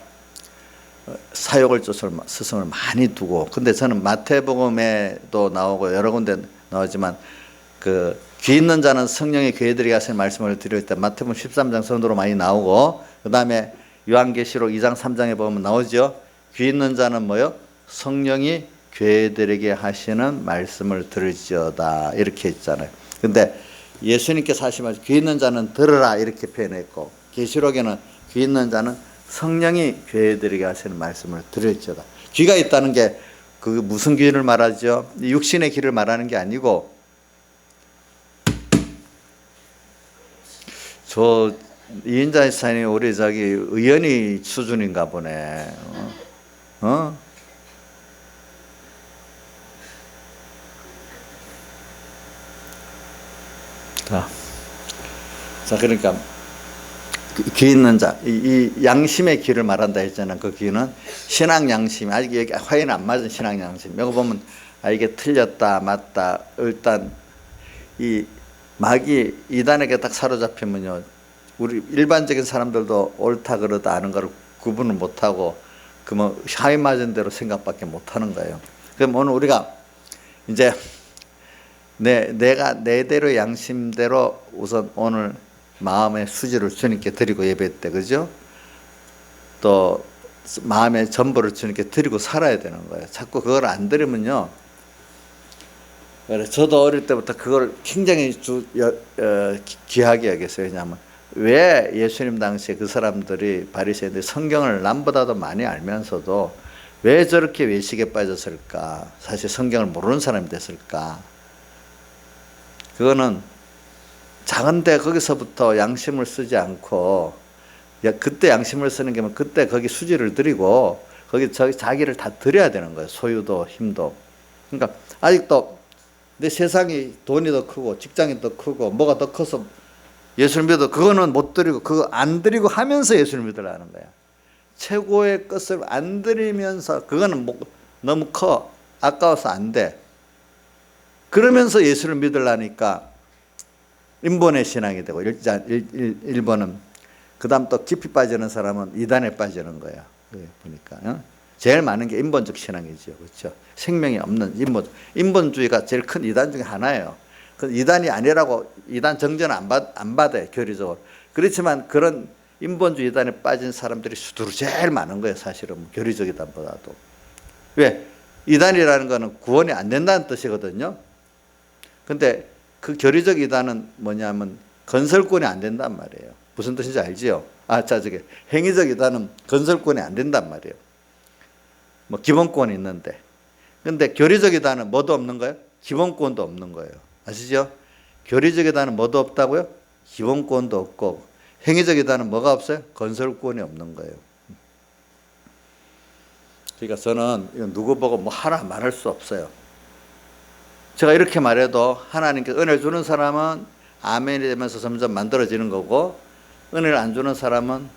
사욕을 쫓을 스승을 많이 두고, 근데 저는 마태복음에도 나오고 여러 군데 나오지만 그 귀 있는 자는 성령의 교회들에게 하시는 말씀을 드릴 때 마태복음 13장 선도로 많이 나오고, 그 다음에 요한계시록 2장 3장에 보면 나오죠. 귀 있는 자는 뭐요? 성령이 교회들에게 하시는 말씀을 들을지어다 이렇게 있잖아요. 근데 예수님께서 하신 말씀 귀 있는 자는 들으라 이렇게 표현했고, 계시록에는 귀 있는 자는 성령이 교회들에게 하시는 말씀을 들을지어다. 귀가 있다는 게 그 무슨 귀를 말하죠? 육신의 귀를 말하는 게 아니고, 저 이인자 지사님이 우리 저기 의연이 수준인가 보네. 자, 그러니까 귀 있는 자, 이 양심의 귀를 말한다 했잖아요. 그 귀는 신앙 양심, 아직 여기 화인 안 맞은 신앙 양심. 여기 보면 이게 틀렸다, 맞다. 일단 이 마귀 이단에게 딱 사로잡히면요, 우리 일반적인 사람들도 옳다 그러다 아는 걸 구분을 못하고 그 뭐 화인 맞은 대로 생각밖에 못하는 거예요. 그럼 오늘 우리가 이제 내가 내대로 양심대로 우선 오늘 마음의 수지를 주님께 드리고 예배 때, 그죠? 또 마음의 전부를 주님께 드리고 살아야 되는 거예요. 자꾸 그걸 안 드리면요. 저도 어릴 때부터 그걸 굉장히 귀하게 여겼어요. 왜냐하면 왜 예수님 당시에 그 사람들이 바리새인들이 성경을 남보다도 많이 알면서도 왜 저렇게 외식에 빠졌을까? 사실 성경을 모르는 사람이 됐을까? 그거는 작은데 거기서부터 양심을 쓰지 않고, 그때 양심을 쓰는 게 그때 거기 수지를 드리고 거기 자기를 다 드려야 되는 거예요. 소유도 힘도. 그러니까 아직도 내 세상이 돈이 더 크고 직장이 더 크고 뭐가 더 커서 예수를 믿어, 그거는 못 드리고 그거 안 드리고 하면서 예수를 믿으라는 거야. 최고의 것을 안 드리면서 그거는 너무 커 아까워서 안 돼. 그러면서 예수를 믿으려니까 인본의 신앙이 되고, 1번은 그 다음 또 깊이 빠지는 사람은 이단에 빠지는 거야. 보니까 제일 많은 게 인본적 신앙이죠. 그렇죠? 생명이 없는 인본주의가 제일 큰 이단 중에 하나예요. 그 이단이 아니라고 이단 정죄는 안 받아요, 교리적으로. 그렇지만 그런 인본주의 이단에 빠진 사람들이 수두로 제일 많은 거예요, 사실은. 교리적 이단보다도. 왜? 이단이라는 거는 구원이 안 된다는 뜻이거든요. 근데 그 교리적 이단은 뭐냐면 건설권이 안 된단 말이에요. 무슨 뜻인지 알지요? 행위적 이단은 건설권이 안 된단 말이에요. 뭐 기본권이 있는데. 근데 교리적 이단은 뭐도 없는 거예요? 기본권도 없는 거예요. 아시죠? 교리적 이단은 뭐도 없다고요? 기본권도 없고, 행위적 이단은 뭐가 없어요? 건설권이 없는 거예요. 그러니까 저는 누구 보고 뭐 하라 말할 수 없어요. 제가 이렇게 말해도 하나님께 은혜를 주는 사람은 아멘이 되면서 점점 만들어지는 거고, 은혜를 안 주는 사람은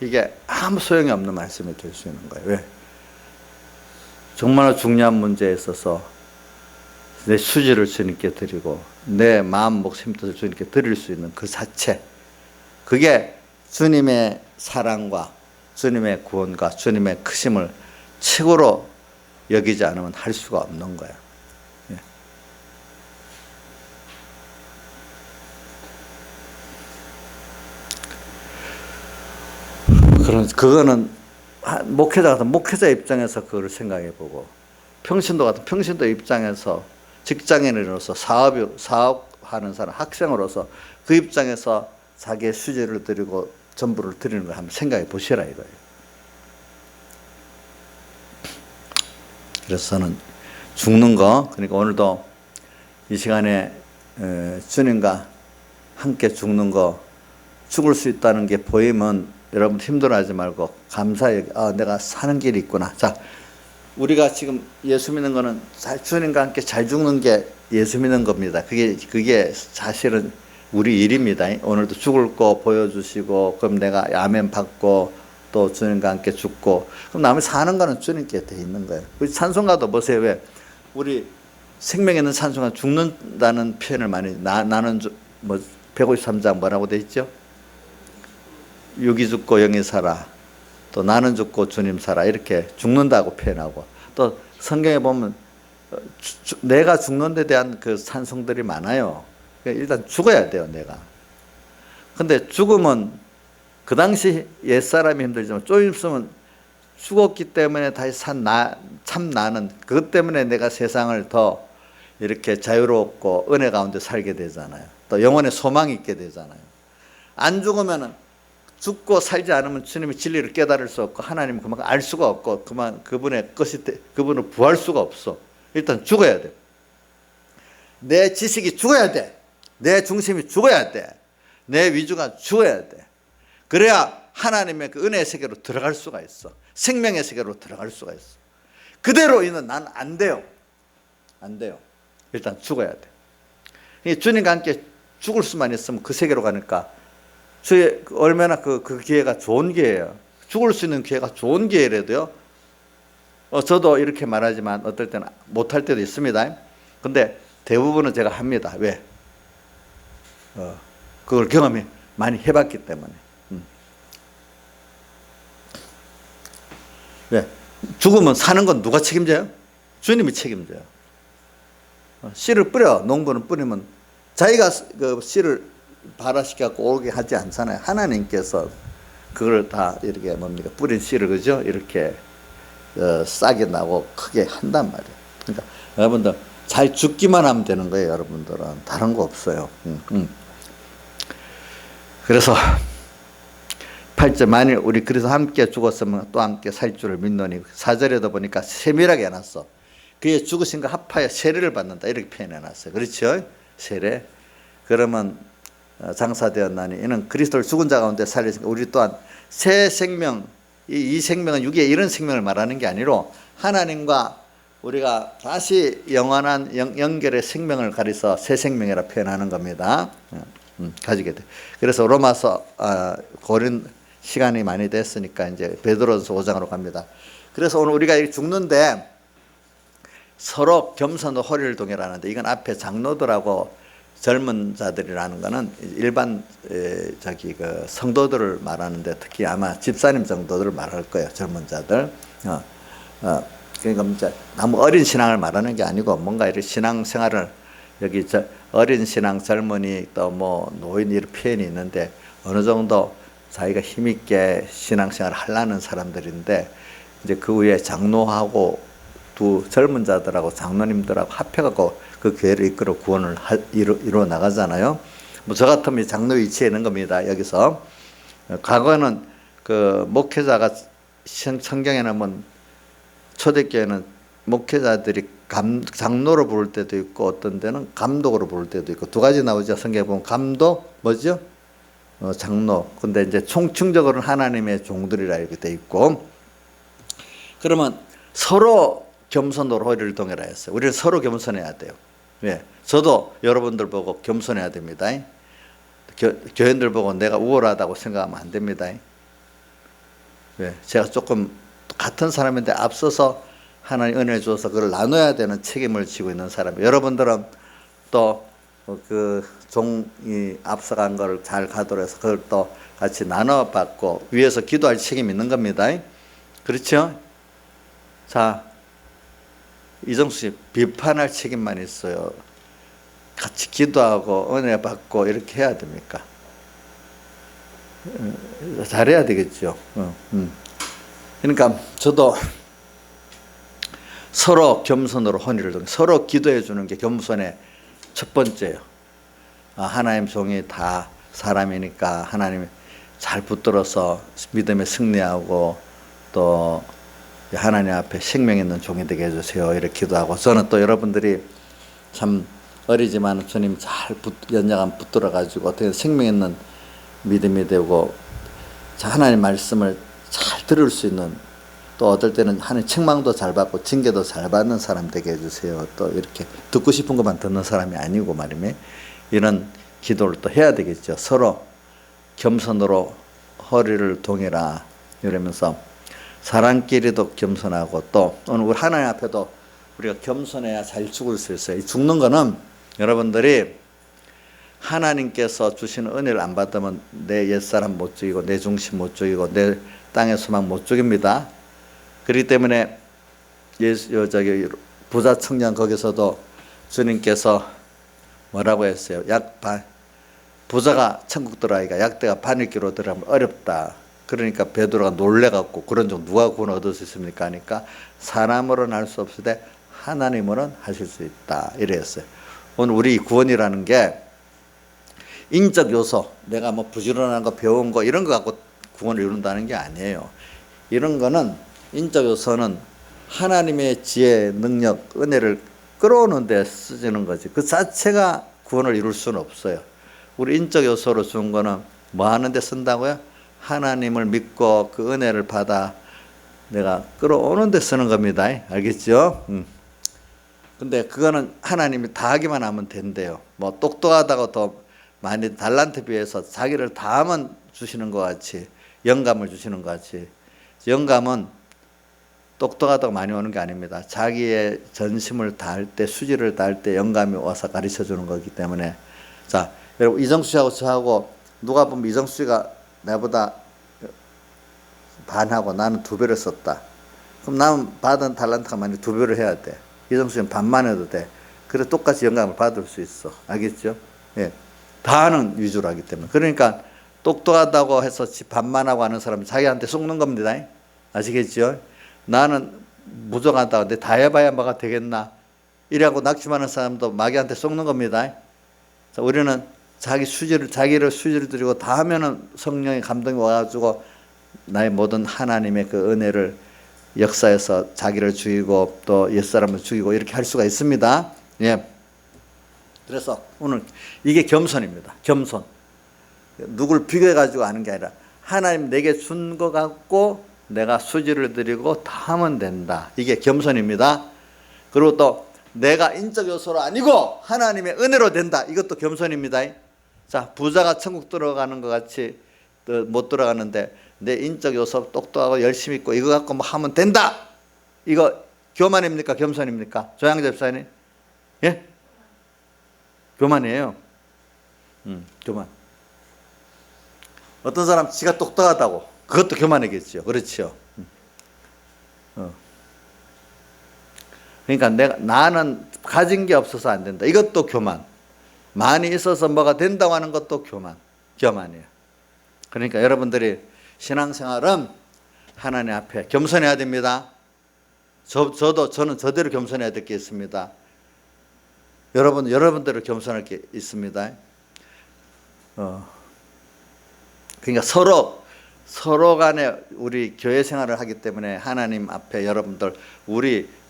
이게 아무 소용이 없는 말씀이 될 수 있는 거예요. 왜? 정말 중요한 문제에 있어서 내 수지를 주님께 드리고 내 마음, 목숨, 뜻을 주님께 드릴 수 있는 그 자체, 그게 주님의 사랑과 주님의 구원과 주님의 크심을 최고로 여기지 않으면 할 수가 없는 거예요. 그거는 목회자 같은 목회자 입장에서 그걸 생각해 보고, 평신도 같은 평신도 입장에서, 직장인으로서 사업하는 사람, 학생으로서 그 입장에서 자기의 수지를 드리고 전부를 드리는 걸 한번 생각해 보시라 이거예요. 그래서 저는 죽는 거, 그러니까 오늘도 이 시간에 주님과 함께 죽는 거, 죽을 수 있다는 게 보이면 여러분 힘들어하지 말고 감사히, 내가 사는 길이 있구나. 자, 우리가 지금 예수 믿는 거는 주님과 함께 잘 죽는 게 예수 믿는 겁니다. 그게 사실은 우리 일입니다. 오늘도 죽을 거 보여주시고 그럼 내가 아멘 받고 또 주님과 함께 죽고 그럼 나머지 사는 거는 주님께 돼 있는 거예요. 우리 찬송가도 보세요. 왜 우리 생명 있는 찬송가 죽는다는 표현을 많이 나는 뭐 153장 뭐라고 돼 있죠? 육이 죽고 영이 살아. 또 나는 죽고 주님 살아. 이렇게 죽는다고 표현하고 또 성경에 보면 내가 죽는 데 대한 그 찬송들이 많아요. 일단 죽어야 돼요, 내가. 근데 죽으면 그 당시 옛사람이 힘들지만 좀 있으면 죽었기 때문에 다시 참 나는 그것 때문에 내가 세상을 더 이렇게 자유롭고 은혜 가운데 살게 되잖아요. 또 영혼의 소망이 있게 되잖아요. 안 죽으면 죽고 살지 않으면 주님의 진리를 깨달을 수 없고 하나님을 그만큼 알 수가 없고 그분의 것이 그분을 구할 수가 없어. 일단 죽어야 돼. 내 지식이 죽어야 돼. 내 중심이 죽어야 돼. 내 위주가 죽어야 돼. 그래야 하나님의 그 은혜의 세계로 들어갈 수가 있어. 생명의 세계로 들어갈 수가 있어. 그대로 있는 난 안 돼요. 안 돼요. 일단 죽어야 돼. 주님과 함께 죽을 수만 있으면 그 세계로 가니까 주의 얼마나 그 기회가 좋은 기회예요. 죽을 수 있는 기회가 좋은 기회라도요. 저도 이렇게 말하지만 어떨 때는 못할 때도 있습니다. 근데 대부분은 제가 합니다. 왜? 그걸 경험이 많이 해봤기 때문에. 왜? 죽으면 사는 건 누가 책임져요? 주님이 책임져요. 씨를 뿌려, 농부는 뿌리면 자기가 그 씨를 발화시켜갖고 오게 하지 않잖아요. 하나님께서 그걸 다 이렇게 뭡니까? 뿌린 씨를 그죠? 이렇게 싹이 나고 크게 한단 말이에요. 그러니까 여러분들 잘 죽기만 하면 되는 거예요. 여러분들은 다른 거 없어요. 그래서 8절 만일 우리 그래서 함께 죽었으면 또 함께 살 줄을 믿노니 4절에도 보니까 세밀하게 해놨어. 그의 죽으신과 합하여 세례를 받는다 이렇게 표현해놨어요. 그렇죠? 세례. 그러면 장사되었나니 이는 그리스도를 죽은 자 가운데 살리시니까 우리 또한 새 생명 이 생명은 육의 이런 생명을 말하는 게 아니로 하나님과 우리가 다시 영원한 연결의 생명을 가리서 새 생명이라 표현하는 겁니다. 가지게 돼. 그래서 로마서 고린 시간이 많이 됐으니까 이제 베드로전서 5장으로 갑니다. 그래서 오늘 우리가 죽는데 서로 겸손으로 허리를 동여라는데 이건 앞에 장로들하고 젊은 자들이라는 거는 일반 그 성도들을 말하는데 특히 아마 집사님 정도들을 말할 거예요. 젊은 자들. 그러니까 이제 너무 어린 신앙을 말하는 게 아니고 뭔가 이런 신앙 생활을 여기 어린 신앙 젊은이 또 뭐 노인 이런 표현이 있는데 어느 정도 자기가 힘있게 신앙 생활을 하려는 사람들인데 이제 그 위에 장로하고 두 젊은 자들하고 장로님들하고 합해갖고 그 교회를 이끌어 구원을 이루어 나가잖아요. 뭐 저 같으면 장로 위치에 있는 겁니다. 여기서 과거에는 그 목회자가 성경에는 뭐 초대교회는 목회자들이 장로로 부를 때도 있고 어떤 데는 감독으로 부를 때도 있고 두 가지 나오죠. 성경에 보면 감독 뭐죠? 장로. 근데 이제 총칭적으로는 하나님의 종들이라 이렇게 돼 있고 그러면 서로 겸손으로 허리를 동여라 했어요. 우리는 서로 겸손해야 돼요. 왜? 저도 여러분들 보고 겸손해야 됩니다. 교인들 보고 내가 우월하다고 생각하면 안 됩니다. 왜? 제가 조금 같은 사람인데 앞서서 하나님 은혜 주어서 그걸 나눠야 되는 책임을 지고 있는 사람. 여러분들은 또 그 종이 앞서간 걸 잘 가도록 해서 그걸 또 같이 나눠받고 위에서 기도할 책임이 있는 겁니다. 그렇죠? 자, 이정수 씨 비판할 책임만 있어요. 같이 기도하고 은혜 받고 이렇게 해야 됩니까? 잘해야 되겠죠. 그러니까 저도 서로 겸손으로 헌의를 동해 서로 기도해 주는 게 겸손의 첫 번째예요. 하나님 종이 다 사람이니까 하나님이 잘 붙들어서 믿음에 승리하고 또 하나님 앞에 생명 있는 종이 되게 해주세요. 이렇게 기도하고 저는 또 여러분들이 참 어리지만 주님 잘 연약한 붙들어 가지고 어떻게 생명 있는 믿음이 되고 하나님 말씀을 잘 들을 수 있는 또 어떨 때는 하나님 책망도 잘 받고 징계도 잘 받는 사람 되게 해주세요. 또 이렇게 듣고 싶은 것만 듣는 사람이 아니고 말이면 이런 기도를 또 해야 되겠죠. 서로 겸손으로 허리를 동이라 이러면서 사람끼리도 겸손하고 또 오늘 우리 하나님 앞에도 우리가 겸손해야 잘 죽을 수 있어요. 죽는 거는 여러분들이 하나님께서 주시는 은혜를 안 받으면 내 옛사람 못 죽이고 내 중심 못 죽이고 내 땅의 소망 못 죽입니다. 그렇기 때문에 부자 청년 거기서도 주님께서 뭐라고 했어요? 부자가 천국 들어가기가 약대가 바늘기로 들어가면 어렵다. 그러니까 베드로가 놀래갖고 그런 종 누가 구원 얻을 수 있습니까? 하니까 사람으로는 할 수 없으되 하나님으로는 하실 수 있다. 이랬어요. 오늘 우리 구원이라는 게 인적 요소, 내가 뭐 부지런한 거 배운 거 이런 거 갖고 구원을 이룬다는 게 아니에요. 이런 거는 인적 요소는 하나님의 지혜, 능력, 은혜를 끌어오는 데 쓰지는 거지. 그 자체가 구원을 이룰 수는 없어요. 우리 인적 요소로 준 거는 뭐 하는 데 쓴다고요? 하나님을 믿고 그 은혜를 받아 내가 끌어오는 데 쓰는 겁니다. 알겠죠? 근데 그거는 하나님이 다 하기만 하면 된대요. 뭐 똑똑하다고 더 많이 달란트 비해서 자기를 다 하면 주시는 것 같이, 영감을 주시는 것 같이. 영감은 똑똑하다고 많이 오는 게 아닙니다. 자기의 전심을 다할 때, 수지를 다할 때 영감이 와서 가르쳐 주는 거기 때문에. 자, 여러분 이정수 씨하고 저하고 누가 보면 이정수 씨가 나보다 반하고 나는 2배를 썼다. 그럼 나는 받은 달란트가 만약 2배를 해야 돼. 이정수 씨는 반만 해도 돼. 그래 똑같이 영감을 받을 수 있어. 알겠죠? 예. 다 하는 위주로 하기 때문에. 그러니까 똑똑하다고 해서 반만 하고 하는 사람은 자기한테 속는 겁니다. 아시겠죠? 나는 부족하다고 근데 다 해봐야 뭐가 되겠나. 이래갖고 낙심하는 사람도 마귀한테 속는 겁니다. 자, 우리는 자기를 수지를 드리고 다 하면은 성령의 감동이 와가지고 나의 모든 하나님의 그 은혜를 역사에서 자기를 죽이고 또 옛사람을 죽이고 이렇게 할 수가 있습니다. 예. 그래서 오늘 이게 겸손입니다. 겸손. 누굴 비교해가지고 하는 게 아니라 하나님 내게 준 것 갖고 내가 수지를 드리고 다 하면 된다. 이게 겸손입니다. 그리고 또 내가 인적 요소로 아니고 하나님의 은혜로 된다. 이것도 겸손입니다. 자, 부자가 천국 들어가는 것 같이 못 들어가는데 내 인적 요소 똑똑하고 열심히 있고 이거 갖고 뭐 하면 된다. 이거 교만입니까? 겸손입니까? 조양재 집사님? 예? 교만이에요. 교만. 어떤 사람 지가 똑똑하다고 그것도 교만이겠죠. 그렇죠. 그러니까 나는 가진 게 없어서 안 된다. 이것도 교만. 많이 있어서 뭐가 된다고 하는 것도 교만이에요. 그러니까 여러분들이 신앙생활은 하나님 앞에 겸손해야 됩니다. 저는 저대로 겸손해야 될 게 있습니다. 여러분대로 겸손할 게 있습니다. 그러니까 서로 간에 우리 교회 생활을 하기 때문에 하나님 앞에 여러분들,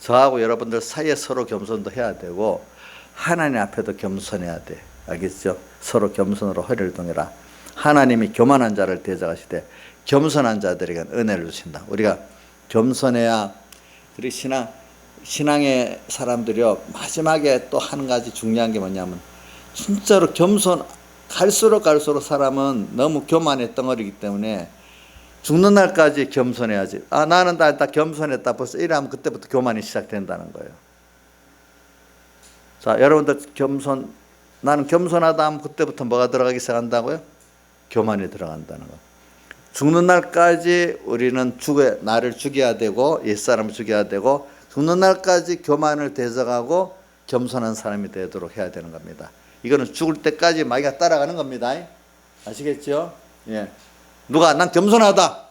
저하고 여러분들 사이에 서로 겸손도 해야 되고 하나님 앞에도 겸손해야 돼. 알겠죠? 서로 겸손으로 허리를 동여라. 하나님이 교만한 자를 대적하시되 겸손한 자들에게는 은혜를 주신다. 우리가 겸손해야 우리 신앙의 사람들이요. 마지막에 또 한 가지 중요한 게 뭐냐면 진짜로 갈수록 사람은 너무 교만의 덩어리이기 때문에 죽는 날까지 겸손해야지. 나는 다 겸손했다. 벌써 이러면 그때부터 교만이 시작된다는 거예요. 자, 여러분들 나는 겸손하다 하면 그때부터 뭐가 들어가기 시작한다고요? 교만이 들어간다는 거. 죽는 날까지 우리는 나를 죽여야 되고 옛사람을 죽여야 되고 죽는 날까지 교만을 대적하고 겸손한 사람이 되도록 해야 되는 겁니다. 이거는 죽을 때까지 마귀가 따라가는 겁니다. 아시겠죠? 예. 누가 난 겸손하다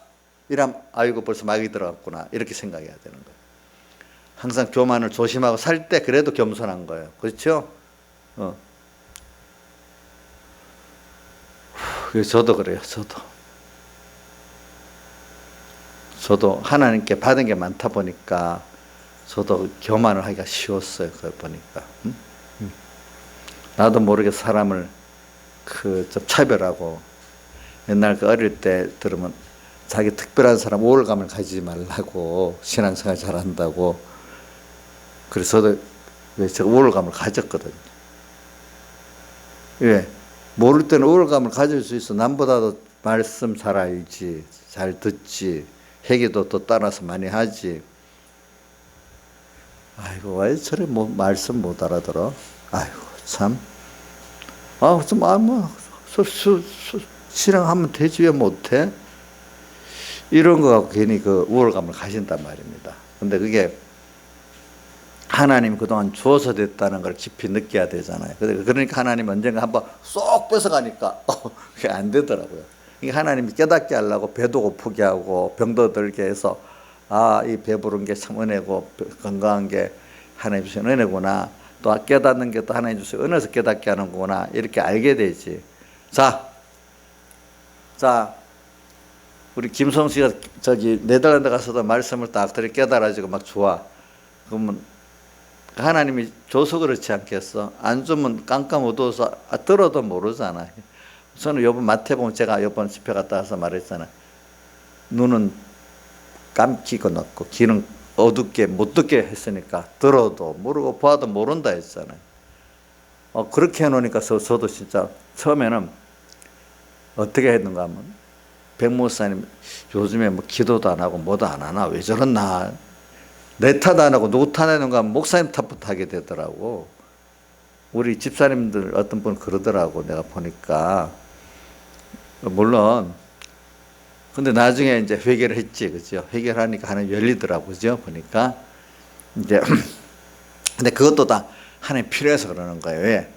이러면 아이고 벌써 마귀 들어갔구나 이렇게 생각해야 되는 거예요. 항상 교만을 조심하고 살 때 그래도 겸손한 거예요. 그렇죠? 저도 그래요. 저도 하나님께 받은 게 많다 보니까 저도 교만을 하기가 쉬웠어요. 그걸 보니까. 나도 모르게 사람을 좀 차별하고 옛날 어릴 때 들으면 자기 특별한 사람 우월감을 가지지 말라고 신앙생활 잘한다고. 그래서 저도 제가 우월감을 가졌거든요. 왜? 모를 때는 우월감을 가질 수 있어. 남보다도 말씀 잘 알지, 잘 듣지, 회개도 또 따라서 많이 하지. 아이고, 왜 저래 말씀 못 알아들어? 아이고, 참. 실행하면 되지, 왜 못해? 이런 거 갖고 괜히 그 우월감을 가진단 말입니다. 근데 그게 하나님이 그동안 주어서 됐다는 걸 깊이 느껴야 되잖아요. 그러니까 하나님 언젠가 한번 쏙 뺏어가니까 그게 안 되더라고요. 하나님이 깨닫게 하려고 배도 고프게 하고 병도 들게 해서 이 배부른 게 참 은혜고 건강한 게 하나님 주신 은혜구나. 또 깨닫는 게 또 하나님 주신 은혜에서 깨닫게 하는 거구나. 이렇게 알게 되지. 자, 우리 김성 씨가 네덜란드 가서도 말씀을 딱 들이 깨달아지고 막 좋아. 그러면 하나님이 줘서 그렇지 않겠어? 안 주면 깜깜 어두워서 들어도 모르잖아. 저는 요번 마태복음 제가 요번 집회 갔다 와서 말했잖아. 눈은 감기고 넣고 귀는 어둡게 못 듣게 했으니까 들어도 모르고 봐도 모른다 했잖아요. 그렇게 해놓으니까 저도 진짜 처음에는 어떻게 했는가 하면 백 목사님 요즘에 뭐 기도도 안 하고 뭐도 안 하나 왜 저랬나, 내 탓 안 하고 누구 탓하는가 하면 목사님 탓부터 하게 되더라고. 우리 집사님들 어떤 분 그러더라고. 내가 보니까. 물론 근데 나중에 이제 회개를 했지, 그죠? 회개를 하니까 하나님 열리더라고, 그죠? 보니까 이제 근데 그것도 다 하나님 필요해서 그러는 거예요. 왜?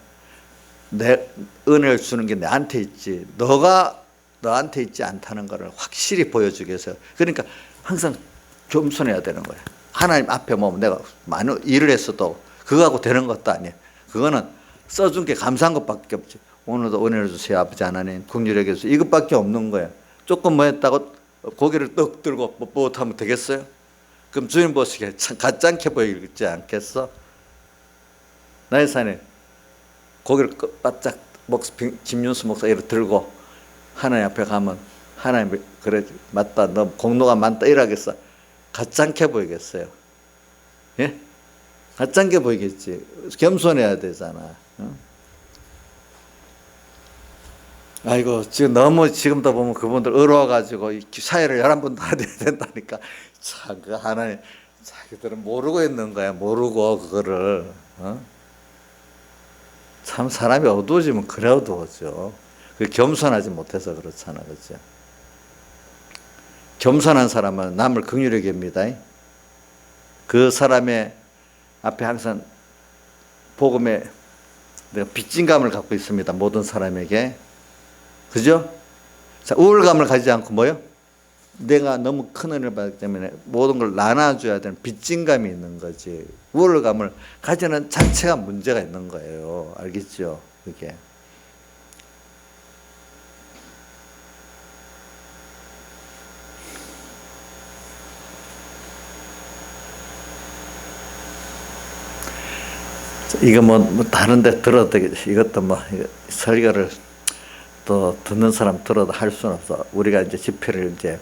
내 은혜를 주는 게 내한테 있지, 너가 너한테 있지 않다는 것을 확실히 보여주기 위해서. 그러니까 항상 겸손해야 되는 거예요. 하나님 앞에 뭐 내가 많은 일을 했어도 그거하고 되는 것도 아니에요. 그거는 써준 게 감사한 것밖에 없지. 오늘도 은혜를 주세요 아버지 하나님, 긍휼하게 주세요, 이것밖에 없는 거예요. 조금 뭐 했다고 고개를 떡 들고 뻣뻣하면 되겠어요? 그럼 주님 보시기에 참 가짜게 보이지 않겠어? 나의 산에 고개를 바짝 김윤수 목사 이렇게 들고 하나님 앞에 가면 하나님 그래 맞다, 너 공로가 많다 이러겠어? 가짜게 보이겠어요? 예? 가짜게 보이겠지. 겸손해야 되잖아. 아이고, 지금 너무 지금도 보면 그분들 어려워가지고 사회를 11번 다 돼야 된다니까. 참, 그 하나님, 자기들은 모르고 있는 거야. 모르고, 그거를. 참, 사람이 어두워지면 그래 어두워져. 그 겸손하지 못해서 그렇잖아. 그죠? 겸손한 사람은 남을 긍휼하게 합니다. 그 사람의 앞에 항상 복음에 빚진감을 갖고 있습니다. 모든 사람에게. 그죠? 자, 우월감을 가지지 않고 뭐요? 내가 너무 큰 은혜를 받기 때문에 모든 걸 나눠줘야 되는 빚진감이 있는 거지. 우월감을 가지는 자체가 문제가 있는 거예요. 알겠죠? 그게. 이거 뭐 다른 데 들어도 되겠지. 이것도 뭐 설교를 또 듣는 사람 들어도 할 수는 없어. 우리가 이제 집회를 이제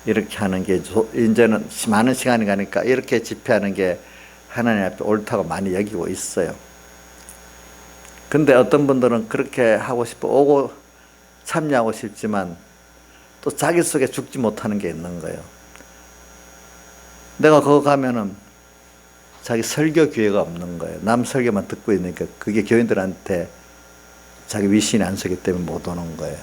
이렇게 하는 게 이제는 많은 시간이 가니까 이렇게 집회하는 게 하나님 앞에 옳다고 많이 여기고 있어요. 근데 어떤 분들은 그렇게 하고 싶어 오고 참여하고 싶지만 또 자기 속에 죽지 못하는 게 있는 거예요. 내가 거기 가면은 자기 설교 기회가 없는 거예요. 남 설교만 듣고 있으니까 그게 교인들한테 자기 위신이 안 서기 때문에 못 오는 거예요.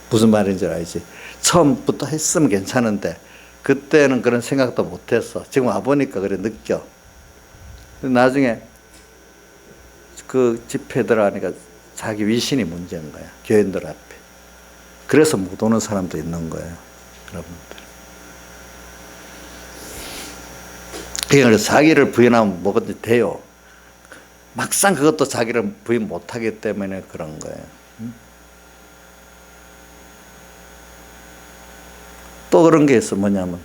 무슨 말인지 알지? 처음부터 했으면 괜찮은데 그때는 그런 생각도 못 했어. 지금 와보니까 그래 느껴. 나중에 그 집회 들어가니까 자기 위신이 문제인 거야. 교인들 앞에. 그래서 못 오는 사람도 있는 거예요. 여러분들. 그러니까 자기를 부인하면 뭐든지 돼요. 막상 그것도 자기를 부인 못하기 때문에 그런 거예요. 또 그런 게 있어. 뭐냐면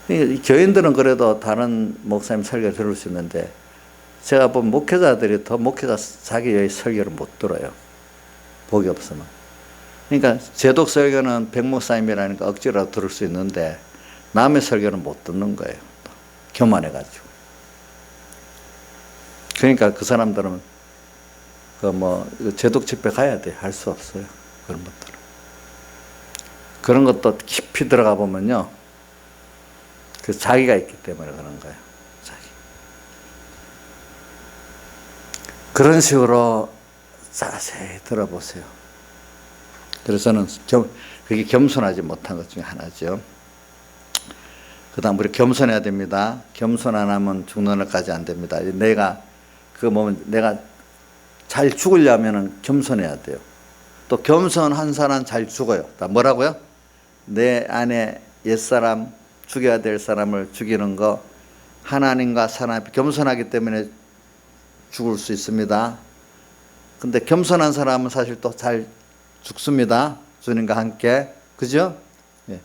교인들은 그래도 다른 목사님 설교를 들을 수 있는데 제가 본 목회자들이 더 목회자 자기의 설교를 못 들어요. 복이 없으면. 그러니까 제독 설교는 백 목사님이라니까 억지로 들을 수 있는데 남의 설교는 못 듣는 거예요. 교만해가지고. 그러니까 그 사람들은 제독 집회 가야 돼. 할 수 없어요. 그런 것들은. 그런 것도 깊이 들어가 보면요. 그 자기가 있기 때문에 그런 거예요. 자기. 그런 식으로 자세히 들어보세요. 그래서 저는 그게 겸손하지 못한 것 중에 하나죠. 그 다음 우리 겸손해야 됩니다. 겸손 안 하면 죽는 날까지 안 됩니다. 내가 잘 죽으려면 겸손해야 돼요. 또 겸손한 사람 잘 죽어요. 뭐라고요? 내 안에 옛사람, 죽여야 될 사람을 죽이는 거, 하나님과 사람 앞에 겸손하기 때문에 죽을 수 있습니다. 근데 겸손한 사람은 사실 또 잘 죽습니다. 주님과 함께. 그죠? 예.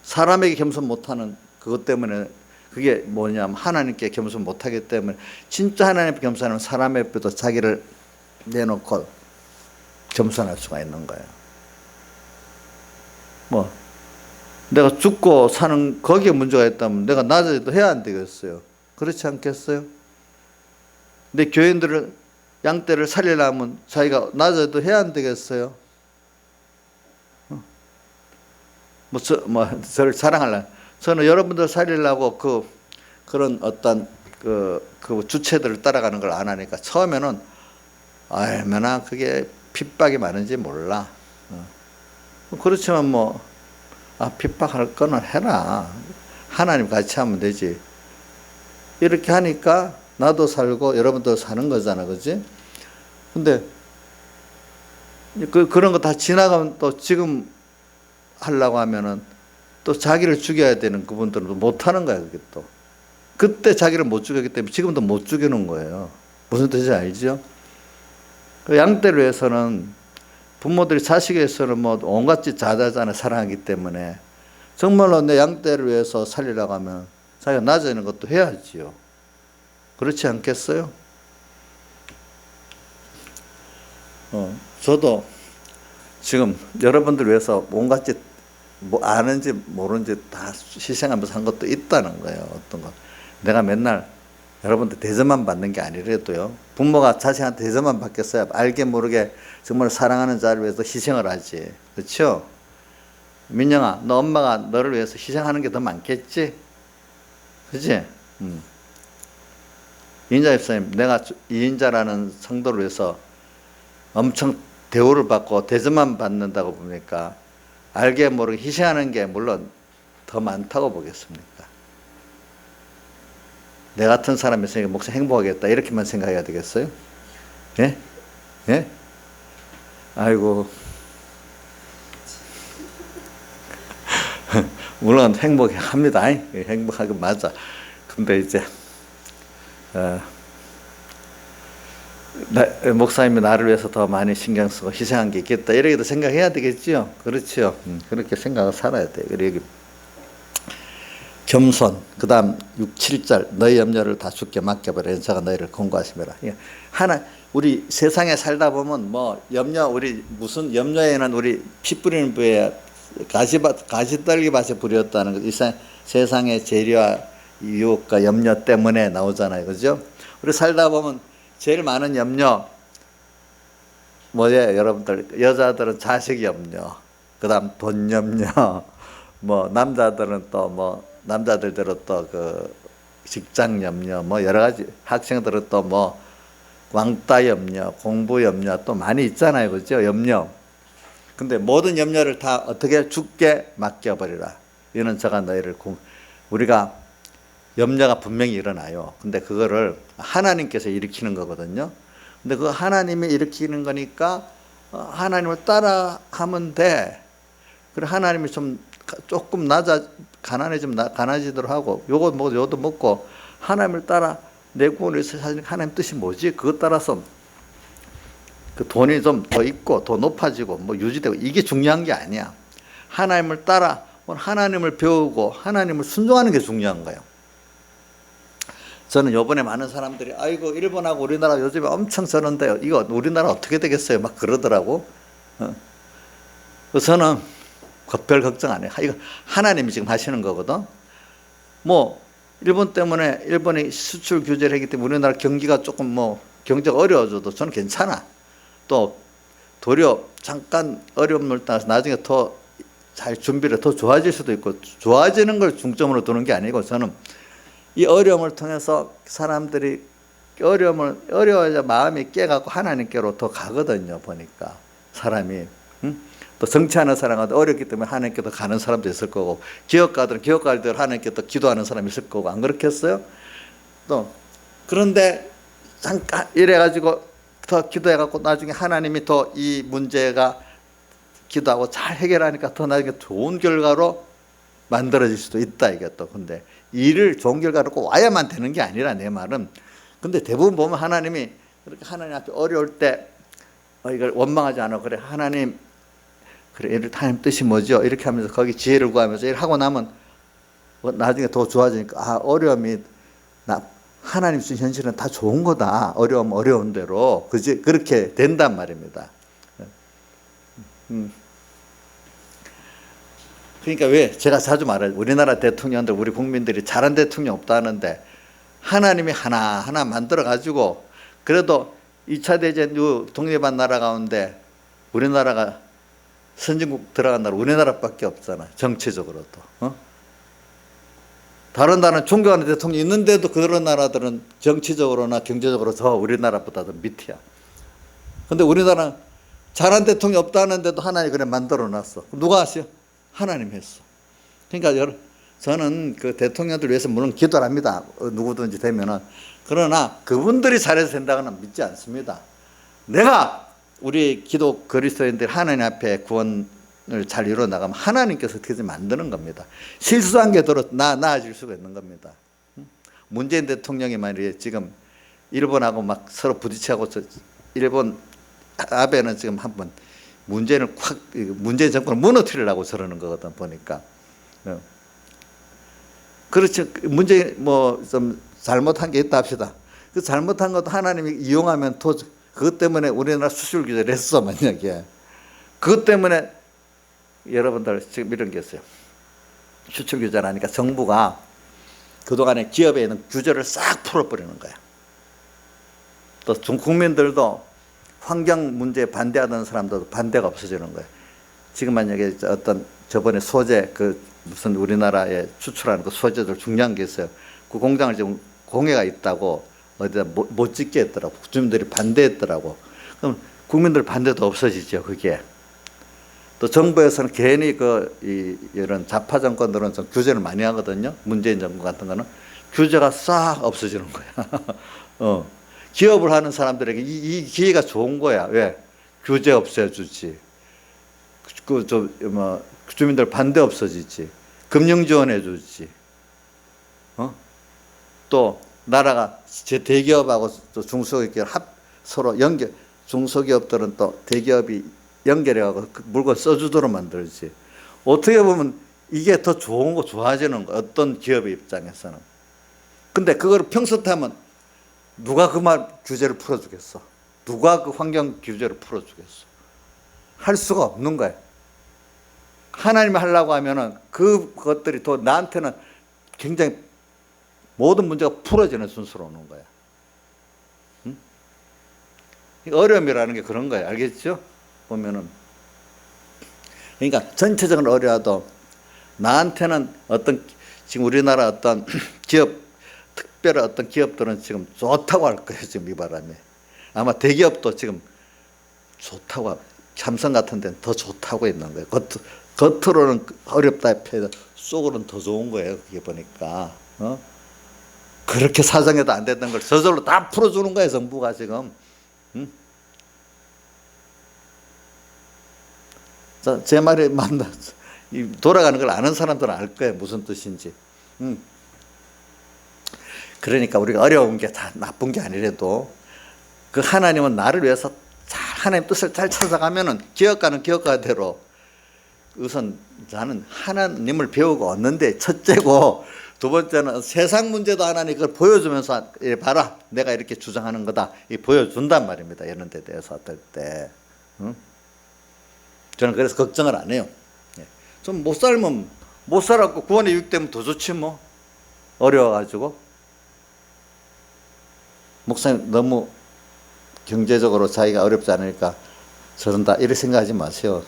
사람에게 겸손 못하는 그것 때문에, 그게 뭐냐면 하나님께 겸손 못하기 때문에, 진짜 하나님 앞에 겸손하면 사람 앞에도 자기를 내놓고 겸손할 수가 있는 거예요. 내가 죽고 사는 거기에 문제가 있다면 내가 낮에도 해야 안 되겠어요. 그렇지 않겠어요? 내 교인들을, 양떼를 살리려면 자기가 낮에도 해야 안 되겠어요? 저를 자랑하려면, 저는 여러분들 살리려고 그런 어떤 그 주체들을 따라가는 걸 안 하니까 처음에는 얼마나 그게 핍박이 많은지 몰라. 그렇지만 핍박할 거는 해라. 하나님 같이 하면 되지. 이렇게 하니까 나도 살고 여러분도 사는 거잖아. 그지? 근데 그런 거 다 지나가면 또 지금 하려고 하면은 또 자기를 죽여야 되는 그분들은 못 하는 거야. 그게 또. 그때 자기를 못 죽였기 때문에 지금도 못 죽이는 거예요. 무슨 뜻인지 알죠? 그 양떼를 위해서는, 부모들이 자식에 위해서는 온갖 짓 자자잖아요. 사랑하기 때문에. 정말로 내 양떼를 위해서 살리려고 하면 자기가 낮에는 것도 해야지요. 그렇지 않겠어요? 저도 지금 여러분들 위해서 온갖 짓 아는지 모르는지 다 희생하면서 한 것도 있다는 거예요. 어떤 것. 내가 맨날 여러분들 대접만 받는 게 아니래도요. 부모가 자식한테 대접만 받겠어요? 알게 모르게 정말 사랑하는 자를 위해서 희생을 하지. 그렇죠? 민영아, 너 엄마가 너를 위해서 희생하는 게 더 많겠지? 그치? 이인자 집사님, 내가 이인자라는 성도를 위해서 엄청 대우를 받고 대접만 받는다고 보니까 알게 모르게 희생하는 게 물론 더 많다고 보겠습니까? 내 같은 사람이 있으니까 목사 행복하겠다 이렇게만 생각해야 되겠어요? 예? 예? 아이고 물론 행복합니다. 행복하긴 맞아. 근데 이제 목사님이 나를 위해서 더 많이 신경 쓰고 희생한 게 있겠다 이렇게도 생각해야 되겠죠. 그렇죠. 그렇게 생각을 살아야 돼요. 그리고 겸손, 그 다음 6, 7절 너희 염려를 다 주께 맡겨버려 연사가 너희를 공고하심이라. 우리 세상에 살다 보면 우리 무슨 염려에는 우리 피 뿌리는 부에 가시떨기밭에 뿌렸다는 거. 이 세상의 재료와 유혹과 염려 때문에 나오잖아요. 그죠? 우리 살다 보면 제일 많은 염려 뭐예요? 여러분들 여자들은 자식 염려, 그 다음 돈 염려, 남자들은 또 남자들대로 또 그 직장 염려, 여러 가지 학생들은 또 왕따 염려, 공부 염려 또 많이 있잖아요. 그죠? 염려. 근데 모든 염려를 다 어떻게 주께 맡겨버리라. 이는 저가 너희를 우리가 염려가 분명히 일어나요. 근데 그거를 하나님께서 일으키는 거거든요. 근데 그 하나님이 일으키는 거니까 하나님을 따라 하면 돼. 그래 하나님이 조금 가난해지도록 하고 요도 먹고 하나님을 따라 내 구원을 위해서 사실 하나님 뜻이 뭐지? 그것 따라서 그 돈이 좀 더 있고 더 높아지고 유지되고 이게 중요한 게 아니야. 하나님을 따라 하나님을 배우고 하나님을 순종하는 게 중요한 거예요. 저는 요번에 많은 사람들이 아이고 일본하고 우리나라 요즘에 엄청 저런데요. 이거 우리나라 어떻게 되겠어요? 막 그러더라고. 저는 별 걱정 안 해요. 이거 하나님이 지금 하시는 거거든. 일본 때문에 일본이 수출 규제를 하기 때문에 우리나라 경기가 조금 경제가 어려워져도 저는 괜찮아. 또 도리어 잠깐 어려움을 따라서 나중에 더 잘 준비를 더 좋아질 수도 있고, 좋아지는 걸 중점으로 두는 게 아니고, 저는 이 어려움을 통해서 사람들이 어려워야 마음이 깨갖고 하나님께로 더 가거든요. 보니까 사람이 또 성취하는 사람은 어렵기 때문에 하나님께 더 가는 사람도 있을 거고, 기업가들은 기업가들 하나님께 더 기도하는 사람이 있을 거고, 안 그렇겠어요? 또 그런데 잠깐 이래가지고 더 기도해갖고 나중에 하나님이 더 이 문제가 기도하고 잘 해결하니까 더 나중에 좋은 결과로 만들어질 수도 있다, 이게 또. 근데 일을 좋은 결과로 꼭 와야만 되는 게 아니라, 내 말은. 근데 대부분 보면 하나님이 그렇게 하나님 앞에 어려울 때 이걸 원망하지 않아. 그래, 하나님, 그래, 하나님 뜻이 뭐죠? 이렇게 하면서 거기 지혜를 구하면서 일하고 나면 나중에 더 좋아지니까, 아, 어려움이 하나님 주신 현실은 다 좋은 거다. 어려운 대로. 그지? 그렇게 된단 말입니다. 그러니까 왜 제가 자주 말해요. 우리나라 대통령들, 우리 국민들이 잘한 대통령 없다 하는데, 하나님이 하나하나 만들어 가지고, 그래도 2차 대전 이후 독립한 나라 가운데 우리나라가 선진국 들어간 나라 우리나라밖에 없잖아, 정치적으로도. 다른 나라는 존경하는 대통령이 있는데도 그런 나라들은 정치적으로나 경제적으로 더 우리나라보다 더 밑이야. 근데 우리나라는 잘한 대통령이 없다 하는데도 하나님이 그래 만들어 놨어. 누가 하시오? 하나님이 했어. 그러니까 저는 그 대통령들 위해서 물론 기도를 합니다. 누구든지 되면은. 그러나 그분들이 잘해서 된다고는 믿지 않습니다. 내가 우리 기독 그리스도인들 하나님 앞에 구원을 잘 이루어 나가면 하나님께서 어떻게 만드는 겁니다. 실수한 게 더러 나아질 수가 있는 겁니다. 문재인 대통령이 말이에요. 지금 일본하고 막 서로 부딪히고, 일본 아베는 지금 한번 문재인 정권을 무너뜨리려고 저러는 거거든, 보니까. 그렇죠. 문재인 좀 잘못한 게 있다 합시다. 그 잘못한 것도 하나님이 이용하면 또 그것 때문에 우리나라 수출 규제를 했어, 만약에. 그것 때문에 여러분들 지금 이런 게 있어요. 수출 규제를 하니까 정부가 그동안에 기업에 있는 규제를 싹 풀어버리는 거야. 또 국민들도 환경 문제에 반대하던 사람들도 반대가 없어지는 거예요. 지금 만약에 저번에 소재, 무슨 우리나라에 추출하는 그 소재들 중요한 게 있어요. 그 공장을 지금 공해가 있다고 어디다 못 짓게 했더라고. 주민들이 반대했더라고. 그럼 국민들 반대도 없어지죠, 그게. 또 정부에서는 괜히 이런 좌파 정권들은 좀 규제를 많이 하거든요. 문재인 정부 같은 거는 규제가 싹 없어지는 거야. 기업을 하는 사람들에게 이 기회가 좋은 거야. 왜? 규제 없애주지. 주민들 반대 없어지지. 금융 지원해주지. 또 나라가 제 대기업하고 또 중소기업 서로 중소기업들은 또 대기업이 연결해가고 물건 써주도록 만들지. 어떻게 보면 이게 더 좋은 거, 좋아지는 거, 어떤 기업의 입장에서는. 근데 그걸 평소 때 하면 누가 그 말 규제를 풀어주겠어? 누가 그 환경 규제를 풀어주겠어? 할 수가 없는 거예요. 하나님이 하려고 하면은 그것들이 또 나한테는 굉장히 모든 문제가 풀어지는 순서로 오는 거야. 응? 어려움이라는 게 그런 거예요. 알겠죠? 보면은. 그러니까 전체적으로 어려워도 나한테는 지금 우리나라 어떤 특별한 어떤 기업들은 지금 좋다고 할 거예요. 지금 이 바람에. 아마 대기업도 지금 좋다고, 삼성 같은 데는 더 좋다고 있는 거예요. 겉으로는 어렵다 해도 속으로는 더 좋은 거예요. 그게 보니까. 그렇게 사정해도 안 됐던 걸 저절로 다 풀어주는 거예요. 정부가 지금. 자, 제 말이 맞나? 돌아가는 걸 아는 사람들은 알 거예요. 무슨 뜻인지. 그러니까 우리가 어려운 게 다 나쁜 게 아니라도 그 하나님은 나를 위해서 하나님 뜻을 잘 찾아가면은 기업가는 기업가대로 우선 나는 하나님을 배우고 얻는데 첫째고, 두 번째는 세상 문제도 하나님 그걸 보여주면서 봐라, 내가 이렇게 주장하는 거다, 보여준단 말입니다. 이런 데 대해서 어떨 때. 저는 그래서 걱정을 안 해요. 좀 못 살면 못 살았고 구원에 유익되면 더 좋지 뭐. 어려워가지고. 목사님 너무 경제적으로 자기가 어렵지 않으니까 저런다 이렇게 생각하지 마세요.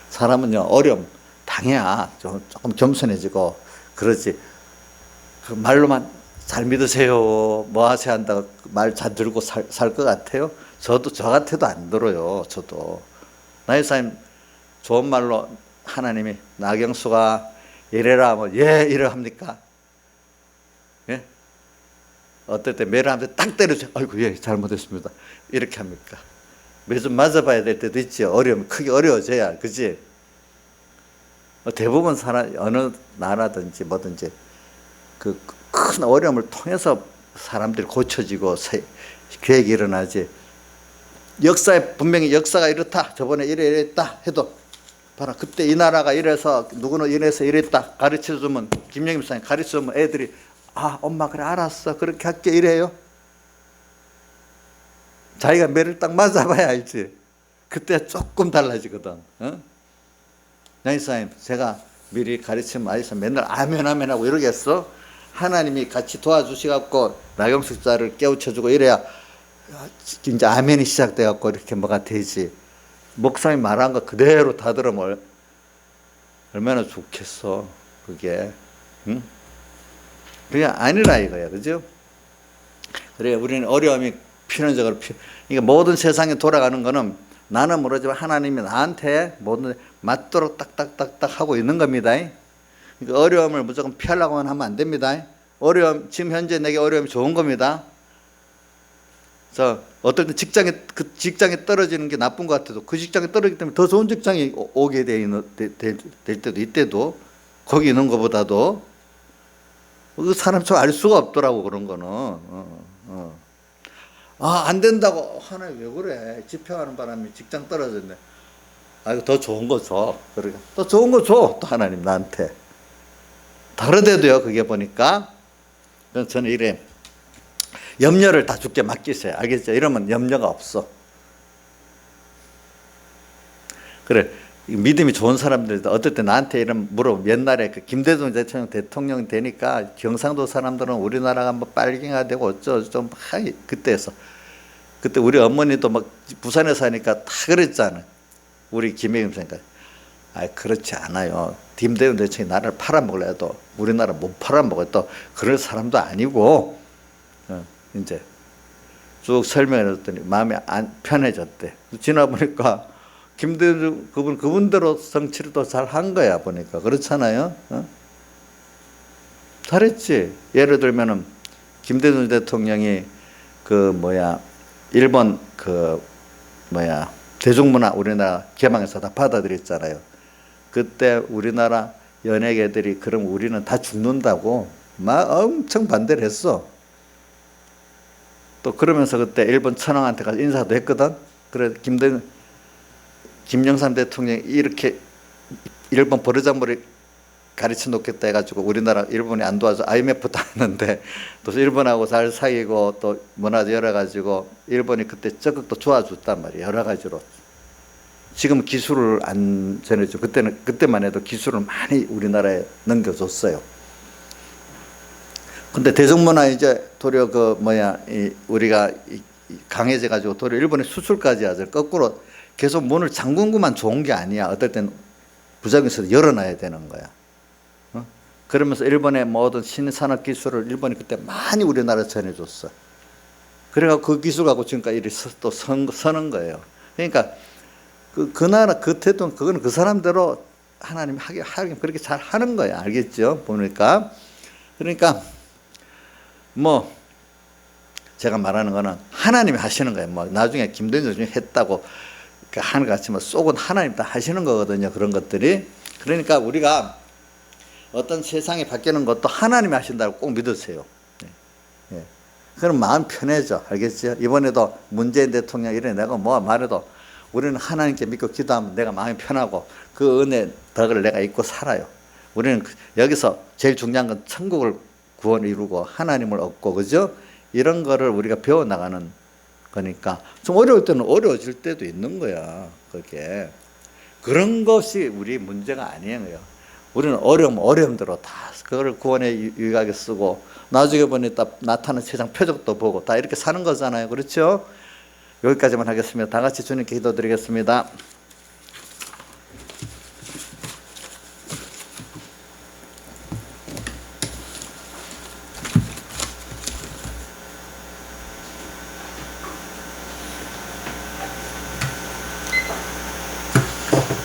사람은요 어려움 당해야 조금 겸손해지고 그러지. 그 말로만 잘 믿으세요 뭐 하세요 한다고 말 잘 들고 살 것 같아요? 저도 저 같아도 안 들어요. 저도 나이사님 좋은 말로 하나님이 나경수가 이래라 뭐 예 이래 합니까? 예? 어떨 때 매를 하면서 딱 때려줘. 아이고 예 잘못했습니다. 이렇게 합니까? 매좀 맞아봐야 될 때도 있지. 어려움 크게 어려워져야 그지? 대부분 사람 어느 나라든지 뭐든지 그 큰 어려움을 통해서 사람들이 고쳐지고 계획이 일어나지. 역사에 분명히 역사가 이렇다 저번에 이랬다 해도 봐라 그때 이 나라가 이래서 누구는 이래서 이랬다 가르쳐주면 김영임 목사님 가르쳐주면 애들이 아 엄마 그래 알았어 그렇게 할게 이래요. 자기가 매를 딱 맞아봐야 알지. 그때 조금 달라지거든. 양이사님 제가 미리 가르치면 아이서 맨날 아멘 아멘 하고 이러겠어? 하나님이 같이 도와주시갖고 나경수 집사를 깨우쳐주고 이래야 이제 아멘이 시작돼갖고 이렇게 뭐가 되지. 목사님 말한 거 그대로 다 들으면 얼마나 좋겠어 그게. 응? 그냥 아니라 이거야 그죠? 그래 우리는 어려움이 필연적으로 그러니까 모든 세상에 돌아가는 거는 나는 모르지만 하나님이 나한테 모든 맞도록 딱딱딱딱 하고 있는 겁니다. 그러니까 어려움을 무조건 피하려고만 하면 안 됩니다. 어려움 지금 현재 내게 어려움이 좋은 겁니다. 어떨 때 그 직장에 떨어지는 게 나쁜 것 같아도 그 직장에 떨어지기 때문에 더 좋은 직장이 오게 될 때도 이때도 거기 있는 것보다도 그 사람 좀 알 수가 없더라고 그런 거는. 안 된다고 하나님 왜 그래 집회하는 바람에 직장 떨어졌네. 이거 더 좋은 거 줘. 그러니까 더 좋은 거 줘. 또 하나님 나한테. 다르대도요 그게 보니까. 저는 이래 염려를 다 주께 맡기세요. 알겠죠? 이러면 염려가 없어. 그래 믿음이 좋은 사람들도 어떨 때 나한테 이런 물어보면 옛날에 그 김대중 대통령 되니까 경상도 사람들은 우리나라가 뭐 빨갱이가 되고 어쩌고 좀 그때에서 그때 우리 어머니도 막 부산에 사니까 다 그랬잖아. 우리 김혜경 선생님. 그렇지 않아요. 김대중 대통령이 나라를 팔아먹으려 해도 우리나라 못 팔아먹어요. 또 그럴 사람도 아니고 이제 쭉 설명해줬더니 마음이 편해졌대. 지나보니까 김대중 그분대로 정치를 또 잘 한 거야 보니까. 그렇잖아요. 잘했지. 예를 들면은 김대중 대통령이 일본 대중문화 우리나라 개방해서 다 받아들였잖아요. 그때 우리나라 연예계들이 그럼 우리는 다 죽는다고 막 엄청 반대를 했어. 또 그러면서 그때 일본 천황한테 가서 인사도 했거든. 그래 김영삼 대통령이 이렇게 일본 버르장머리 가르쳐 놓겠다 해가지고 우리나라 일본이 안 도와줘 IMF도 하는데 또 일본하고 잘 사귀고 또 문화도 열어가지고 일본이 그때 적극 또 도와줬단 말이에요. 여러 가지로. 지금 기술을 안 전해줘. 그때만 해도 기술을 많이 우리나라에 넘겨줬어요. 근데 대중문화 이제 도리어 우리가 강해져 가지고 도리어 일본에 수출까지 하죠. 거꾸로 계속 문을 잠근구만 좋은 게 아니야. 어떨 땐 부작용이 있어도 열어놔야 되는 거야. 그러면서 일본의 모든 신산업 기술을 일본이 그때 많이 우리나라에 전해줬어. 그래가 그 기술 갖고 지금까지 또 서는 거예요. 그러니까 그 나라 그 태동 그거는 그 사람대로 하나님이 하긴 그렇게 잘 하는 거야. 알겠죠? 보니까. 그러니까 제가 말하는 거는 하나님이 하시는 거예요. 나중에 김대중이 했다고 하는 것 같지만 속은 하나님 다 하시는 거거든요. 그런 것들이. 그러니까 우리가 어떤 세상이 바뀌는 것도 하나님이 하신다고 꼭 믿으세요. 예. 그럼 마음 편해져. 알겠죠? 이번에도 문재인 대통령 이래 내가 말해도 우리는 하나님께 믿고 기도하면 내가 마음이 편하고 그 은혜 덕을 내가 잊고 살아요. 우리는 여기서 제일 중요한 건 천국을 구원을 이루고 하나님을 얻고 그죠? 이런 거를 우리가 배워나가는 거니까 좀 어려울 때는 어려워질 때도 있는 거야. 그게 그런 것이 우리 문제가 아니에요. 우리는 어려움대로 다 그걸 구원에 유익하게 쓰고 나중에 보니 나타나는 세상 표적도 보고 다 이렇게 사는 거잖아요. 그렇죠? 여기까지만 하겠습니다. 다 같이 주님께 기도드리겠습니다.